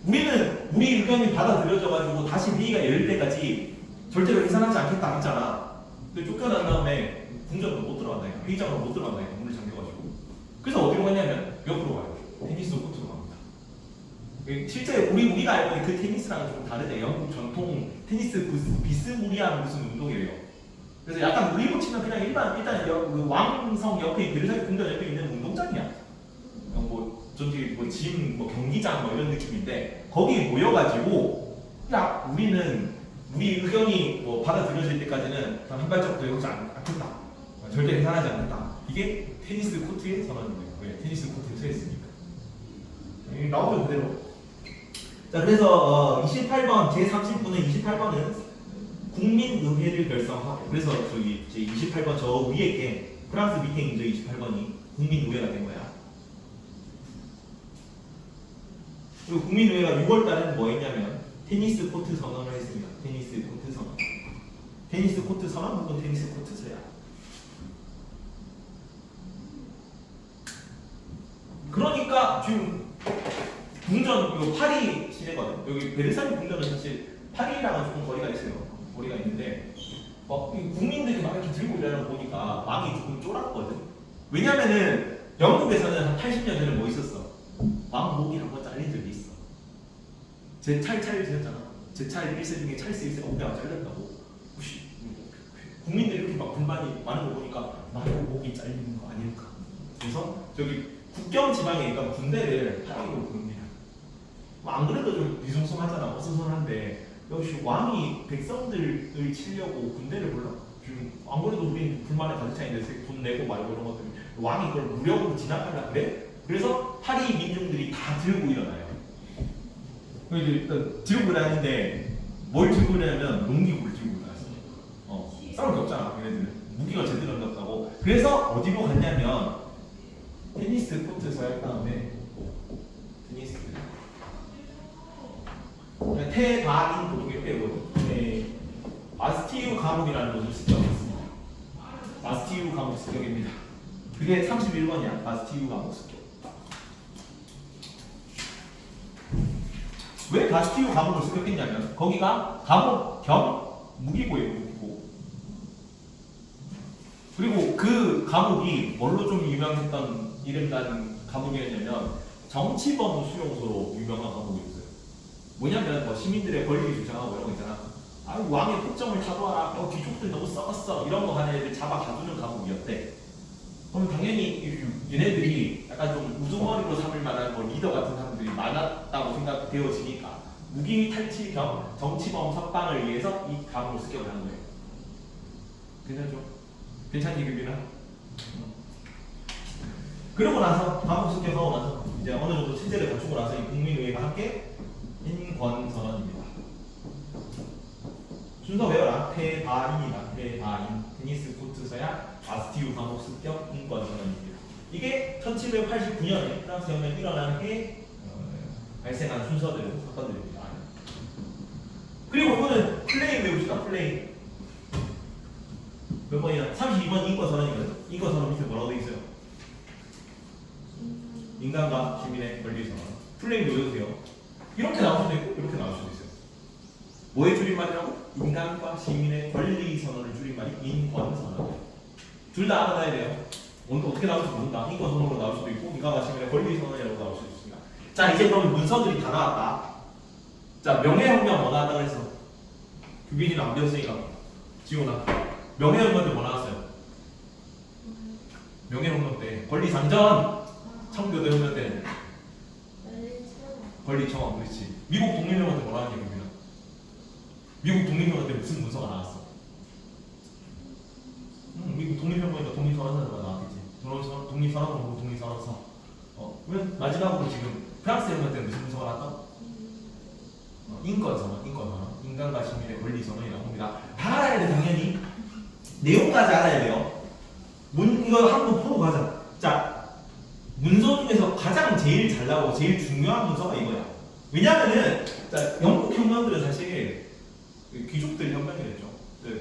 우리는 우리 의견이 받아들여져가지고 다시 회의가 열릴 때까지 절대로 해산하지 않겠다 했잖아. 근데 쫓겨난 다음에 궁전으로 못 들어간다니까. 회의장으로 못 들어간다니까. 문을 잠겨가지고. 그래서 어디로 가냐면 옆으로 가요. 테니스 코트로 갑니다. 실제 우리가 알고 있는 그 테니스랑은 좀 다르대. 영국 전통 테니스 비스무리한 무슨 운동이에요. 그래서 약간 우리로 치면 그냥 일단 그 왕성 옆에 베르사유 궁전 옆에 있는 운동장이야. 전체 짐 경기장 이런 느낌인데 거기 모여가지고 야 우리는 우리 의견이 받아들여질 때까지는 한 발짝도 내놓지 않겠다. 절대 해산하지 않는다. 이게 테니스 코트의 선언이에요. 왜? 테니스 코트에 서 있으니까. 나오죠 그대로. 자 그래서 28번 제30부는 28번은 국민의회를 결성하고 그래서 저기 제 28번 저 위에 게 프랑스 밑에 있는 저 28번이 국민의회가 된 거야. 그리고 국민의회가 6월달에는 뭐 했냐면 테니스 코트 선언을 했습니다. 테니스 코트 선언. 테니스 코트 선언 혹은 테니스 코트 서약. 그러니까 지금 궁전 파리 시내거든. 여기 베르사유 궁전은 사실 파리랑은 조금 거리가 있어요. 거리가 있는데 국민들이 막 이렇게 들고 이러는 거 보니까 마음이 조금 쫄았거든. 왜냐면은 영국에서는 한 80년 전에 뭐 있었어? 왕 목이 한번 잘린 적이 있어. 제 찰 지냈잖아. 제 찰 1세 중에 찰스 1세가 목이 잘렸다고. 국민들이 이렇게 막 불만이 많은 거 보니까 나도 목이 잘리는 거 아닐까. 그래서 저기 국경 지방에 있던 군대를 파리로 부릅니다. 안 그래도 좀 비숭숭하잖아. 어수선한데 역시 왕이 백성들을 치려고 군대를 불러. 지금 안 그래도 우리 불만에 가득 차 있는데 돈 내고 말고 이런 것들 왕이 그걸 무력으로 진압하려고 그래? 그래서 파리 민중들이 다 들고 일어나요. 일단 들고 일어나는데 뭘 들고 일어나면 농기구를 들고 일어났어. 싸울 게 없잖아. 얘네들은 무기가 제대로 안 났다고. 그래서 어디로 갔냐면 테니스 코트 서약 다음에 테니스 테바인 보통의 빼고 바스티유 감옥이라는 곳을 습격했습니다. 바스티유 감옥 습격입니다. 그게 31번이야. 바스티유 감옥 습격. 왜 바스티유 감옥을 습격했냐면 거기가 감옥 겸 무기고예요. 무기고. 그리고 그 감옥이 뭘로 좀 유명했던 이름난 감옥이었냐면 정치범 수용소로 유명한 감옥이었어요. 뭐냐면 시민들의 권리 주장하고 이런 거 있잖아. 아유 왕의 폭정을 타도하라. 귀족들 너무 썩었어. 이런 거 하는 애들 잡아 가두는 과목이었대. 그럼 당연히 얘네들이 약간 좀 우두머리로 삼을 만한 뭐 리더 같은 사람들이 많았다고 생각되어지니까 무기 탈취 겸 정치범 석방을 위해서 이 과목을 습격을 하는 거예요. 괜찮죠? 괜찮니 규빈아? 그러고 나서 과목 습격하고 나서 이제 어느 정도 체제를 갖추고 나서 이 국민의회가 함께 인권선언입니다. 순서 외워라. 태바인이다. 태바인. 테니스 코트 서약 바스티유 감옥 습격 인권선언입니다. 이게 1789년에 프랑스 혁명이 일어난 해 발생한 순서들은 사건들입니다. 그리고 이거는 플레이 외웁시다. 플레이. 몇 번이야? 32번 인권선언이거든. 인권선언 밑에 뭐라고 돼 있어요? 인간과 시민의 권리선언. 플레이 외우세요. 이렇게 나올 수도 있고 이렇게 나올 수도 있어요. 뭐의 줄임말이라고? 인간과 시민의 권리선언을 줄임말이 인권선언. 둘 다 알아놔야 돼요. 어떻게 나올지 모른다. 인권선언으로 나올 수도 있고 인간과 시민의 권리선언이라고 나올 수도 있습니다. 자 이제 그러면 문서들이 다 나왔다. 자 명예혁명 뭐 나왔다고 했어? 규빈이는 안 배웠으니까 지훈아 명예혁명 때 뭐 나왔어요? 명예혁명 때 권리상전 청교도 혁명 때 권리청원. 그렇지. 미국 독립혁명 때 뭐 나왔냐 규빈아? 미국 독립혁명 때 무슨 문서가 나왔어? 미국 독립혁명이니까 독립선언서가 나왔겠지. 독립선언, 독립선언서. 그러면 마지막으로 지금 프랑스 혁명 때 무슨 문서가 나왔다? 인권선언, 인권선언. 인간과 시민의 권리선언이라고 합니다. 다 알아야 돼, 당연히. 내용까지 알아야 돼요. 이거 한번 보고 가자. 자, 문서 중에서 가장 제일 잘 나오고 제일 중요한 문서가 이거야. 왜냐면은, 자, 영국 혁명들은 사실 귀족들 혁명이랬죠.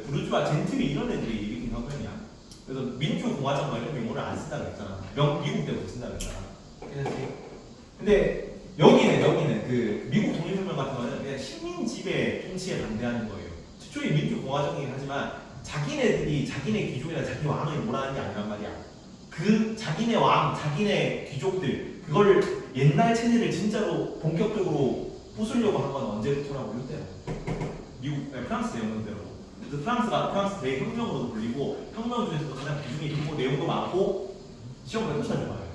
부르주아, 젠틀이 이런 애들이 일으킨 혁명이야. 그래서 민주공화정 이런 용어를 안 쓴다고 했잖아. 미국 때부터 쓴다고 했잖아. 근데 여기는 그 미국 독립혁명 같은 거는 그냥 식민 지배 통치에 반대하는 거예요. 최초에 민주공화정이긴 하지만 자기네들이 자기네 귀족이나 자기 왕을 몰아하는 게 아니란 말이야. 그 자기네 왕, 자기네 귀족들 그걸 옛날 체제를 진짜로 본격적으로 부수려고 한 건 언제부터라고 이때요. 프랑스 혁명대로. 그래서 프랑스 대혁명으로도 불리고 혁명 중에서도 가장 비중이 깊고 내용도 많고 시험을 끝까지 봐요.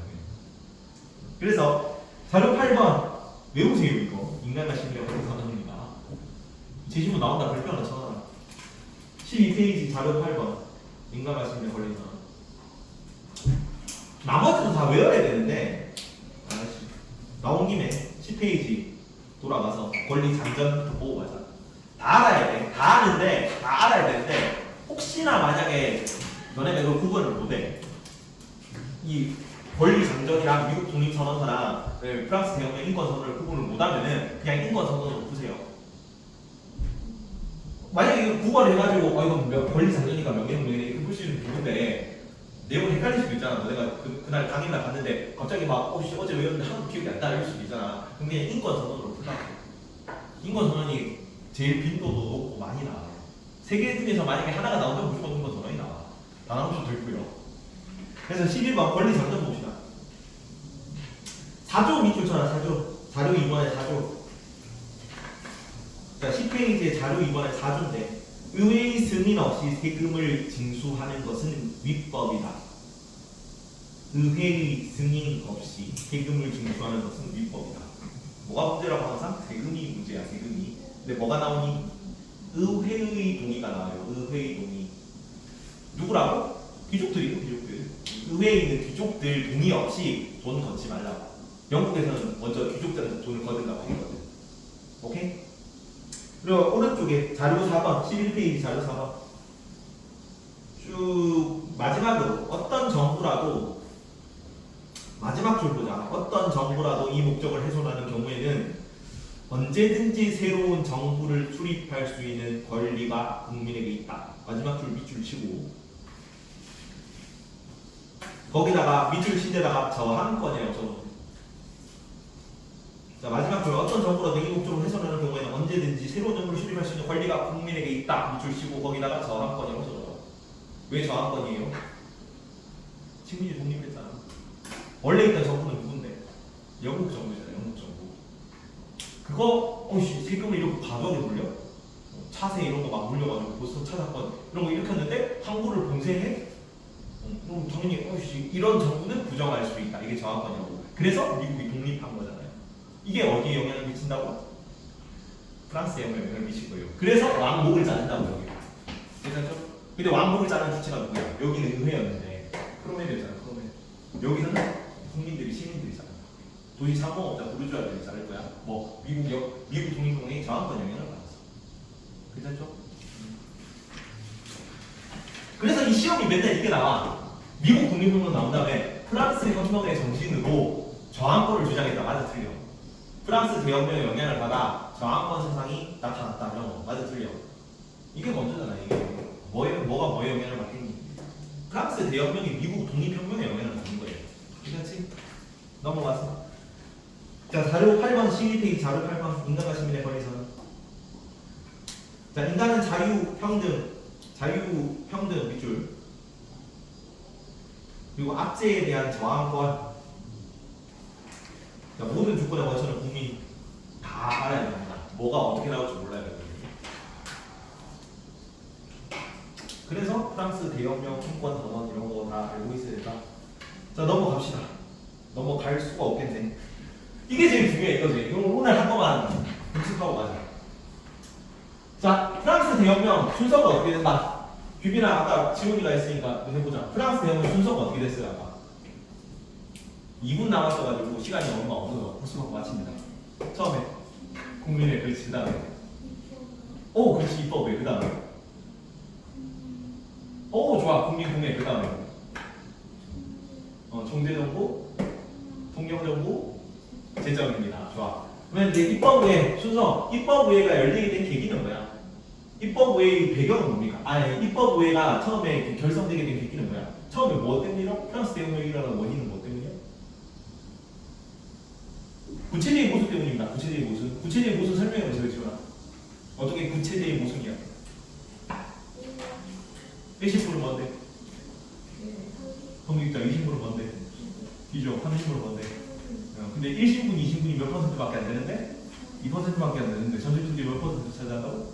그래서 자료 8번 외우세요 이거. 인간과 시민의 권리선언입니다. 제시문 나온다. 별표 하나 쳐놔라. 12페이지 자료 8번 인간과 시민의 권리선언. 나머지도 다 외워야 되는데 나온 김에 10페이지 돌아가서 권리 장전부터 보고 가자. 다 알아야 돼. 다 아는데 다 알아야 되는데 혹시나 만약에 너네가 이걸 구분을 못해. 이 권리 장전이랑 미국 독립선언서랑 프랑스 대혁명 인권선언을 구분을 못하면은 그냥 인권선언으로 푸세요. 만약에 이거 구분을 해가지고 이건 권리 장전이니까 명예혁명이네 이렇게 풀 수 있는 부분인데 내용이 헷갈릴 수도 있잖아. 너네가 그날 당일날 갔는데 갑자기 막 어제 외웠는데 하나도 기억이 안 나 이럴 수도 있잖아. 그럼 그냥 인권선언으로 풀라고. 인권선언이 제일 빈도도 높고 많이 나와요. 세 개 중에서 만약에 하나가 나오면 무조건 인권선언이 나와. 다 나오셔도 되고요. 그래서 11번 권리 장전 봅시다. 4조 밑줄 쳐라. 4조. 자료 2번에 4조. 자, 10페이지에 자료 2번에 4조인데 의회의 승인 없이 세금을 징수하는 것은 위법이다. 의회의 승인 없이 세금을 징수하는 것은 위법이다. 뭐가 문제라고 항상? 세금이 문제야. 세금이. 근데 뭐가 나오니? 의회의 동의가 나와요. 의회의 동의. 누구라고? 귀족들이요. 귀족들. 의회에 있는 귀족들 동의 없이 돈 걷지 말라고. 영국에서는 먼저 귀족들한테 돈을 거둔다고 했거든. 오케이? 그리고 오른쪽에 자료 4번 11페이지 자료 4번 쭉 마지막으로 어떤 정부라도 마지막 줄 보자. 어떤 정부라도 이 목적을 훼손하는 경우에는 언제든지 새로운 정부를 수립할 수 있는 권리가 국민에게 있다. 마지막 줄 밑줄 치고 거기다가 밑줄 친 데다가 저항권이라고 적어놓으세요. 자, 마지막 줄 어떤 정부라도 이 목적을 훼손하는 경우에는 언제든지 새로운 정부를 수립할 수 있는 권리가 국민에게 있다. 밑줄 치고 거기다가 저항권이라고 적어요. 왜 저항권이에요? 식민지 독립했잖아. 원래 있던 정부는 누군데? 영국 정부잖아요. 영국 정부. 그거 세금을 이렇게 과도하게 돌려? 사세 이런 거 막 물려가지고 보스턴 차사건 이런 거 일으켰는데 항구를 봉쇄해? 그럼 당연히 이런 정부는 부정할 수 있다. 이게 저항권이라고. 그래서 미국이 독립한 거잖아요. 이게 어디에 영향을 미친다고? 프랑스에 영향을 미칠 거예요. 그래서 왕복을 자른다고 여기. 괜찮죠? 근데 왕복을 자르는 주체가 누구야? 여기는 의회였는데 크로메르였잖아. 크로메르. 여기서는 국민들이 시민들이 자른다. 도시 상공업자 부르주아들이 자를 거야. 뭐 미국 독립운동의 저항권 영향을 받았어. 괜찮죠? 그래서 이 시험이 맨날 이게 나와. 미국 독립운동 나온 다음에 프랑스 혁명의 정신으로 저항권을 주장했다. 맞아 틀려. 프랑스 대혁명의 영향을 받아 저항권 세상이 나타났다. 이런 거 맞아 틀려. 이게 먼저잖아. 이게 뭐가 뭐에 영향을 받겠니? 프랑스 대혁명이 미국 독립혁명에 영향을 받는 거예요. 괜찮지? 넘어가서 자 자료 8번 12페이지 자료 8번 인간과 시민의 권리선. 자 인간은 자유평등 밑줄 그리고 압제에 대한 저항권. 자, 모든 주권의 원천은 국민 다 알아야 됩니다. 뭐가 어떻게 나올지 몰라야 되거든요. 그래서 프랑스 대혁명, 통권, 헌원 이런 거 다 알고 있어야 된다. 자 넘어갑시다. 넘어갈 수가 없겠네. 이게 제일 중요해 이거지. 이거 오늘 한 번만 연습하고 가자. 자 프랑스 대혁명 순서가 어떻게 된다? 규빈아 아까 지훈이가 했으니까 해보자. 프랑스 대혁명 순서가 어떻게 됐어요 아까? 2분 남았어가지고 시간이 얼마 없어서 벌써 마칩니다. 처음에 국민의 그렇지 그 다음에 오 그렇지 입법에 그 다음에 오 좋아 국민공회 그 다음에 총재정부 통령정부 제정입니다. 좋아. 그러면 이제 입법의회 순서 입법의회가 열리게 된 계기는 뭐야? 입법의회의 배경은 뭡니까? 아니 입법의회가 처음에 결성되게 된 계기는 뭐야? 처음에 뭐 때문이요? 프랑스 대혁명이 일어나는 원인은 뭐 때문이요? 구체적인 모순 때문입니다. 구체적인 모순. 구체적인 모순 설명해 보세요, 지원아. 어떻게 구체적인 모순이야? 1신분은 뭔데? 성직자 20분은 뭔데? 뒤죠. 30분은 뭔데? 근데 1신분, 2신분이 몇 퍼센트밖에 안 되는데 2%밖에 안 되는데 전체 투기 몇 퍼센트 차지한다고?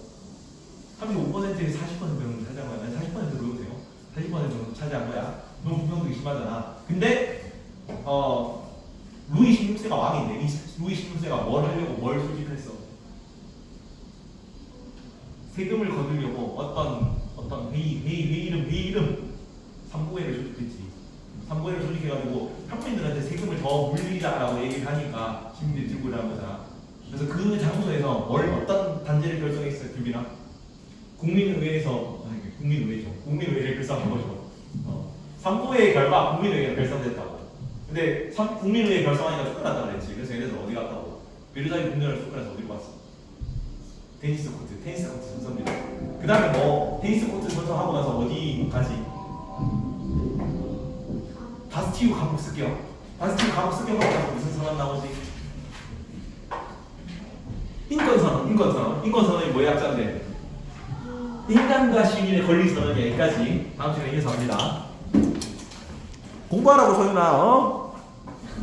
35%에서 40% 정도 차지한 거야. 40% 들어오세요. 40% 정도 차지한 거야. 너무 불평등이 심하잖아. 근데 루이 16세가 왕인데 루이 16세가 뭘 하려고 뭘 수집했어? 세금을 거두려고 어떤 회의 이름 삼부회를 조직했지. 삼부회를 조직해가지고 평민들한테 세금을 더 물리자라고 얘기를 하니까 시민들이 들고 일하는 거잖아. 그래서 그 장소에서 어떤 단체를 결성했어요, 규빈아? 국민의회에서 국민의회를 결성한 거죠. 삼부회의 결과 국민의회가 결성됐다고. 근데 국민의회 결성하니까 쫓겨났다 그랬지. 그래서 얘네들 어디 갔다고? 베르사유 궁전을 쫓겨나서 어디로 갔어? 테니스 코트 선서입니다. 그 다음에 뭐 테니스 코트 선서하고 나서 어디 가지? 바스티유 감옥 습격. 바스티유 감옥 습격하고 나서 무슨 선언 나오지? 인권선언이 뭐의 약자인데? 인간과 시민의 권리 선언이 여기까지. 다음 시간에 이어서 합니다. 공부하라고 소윤아.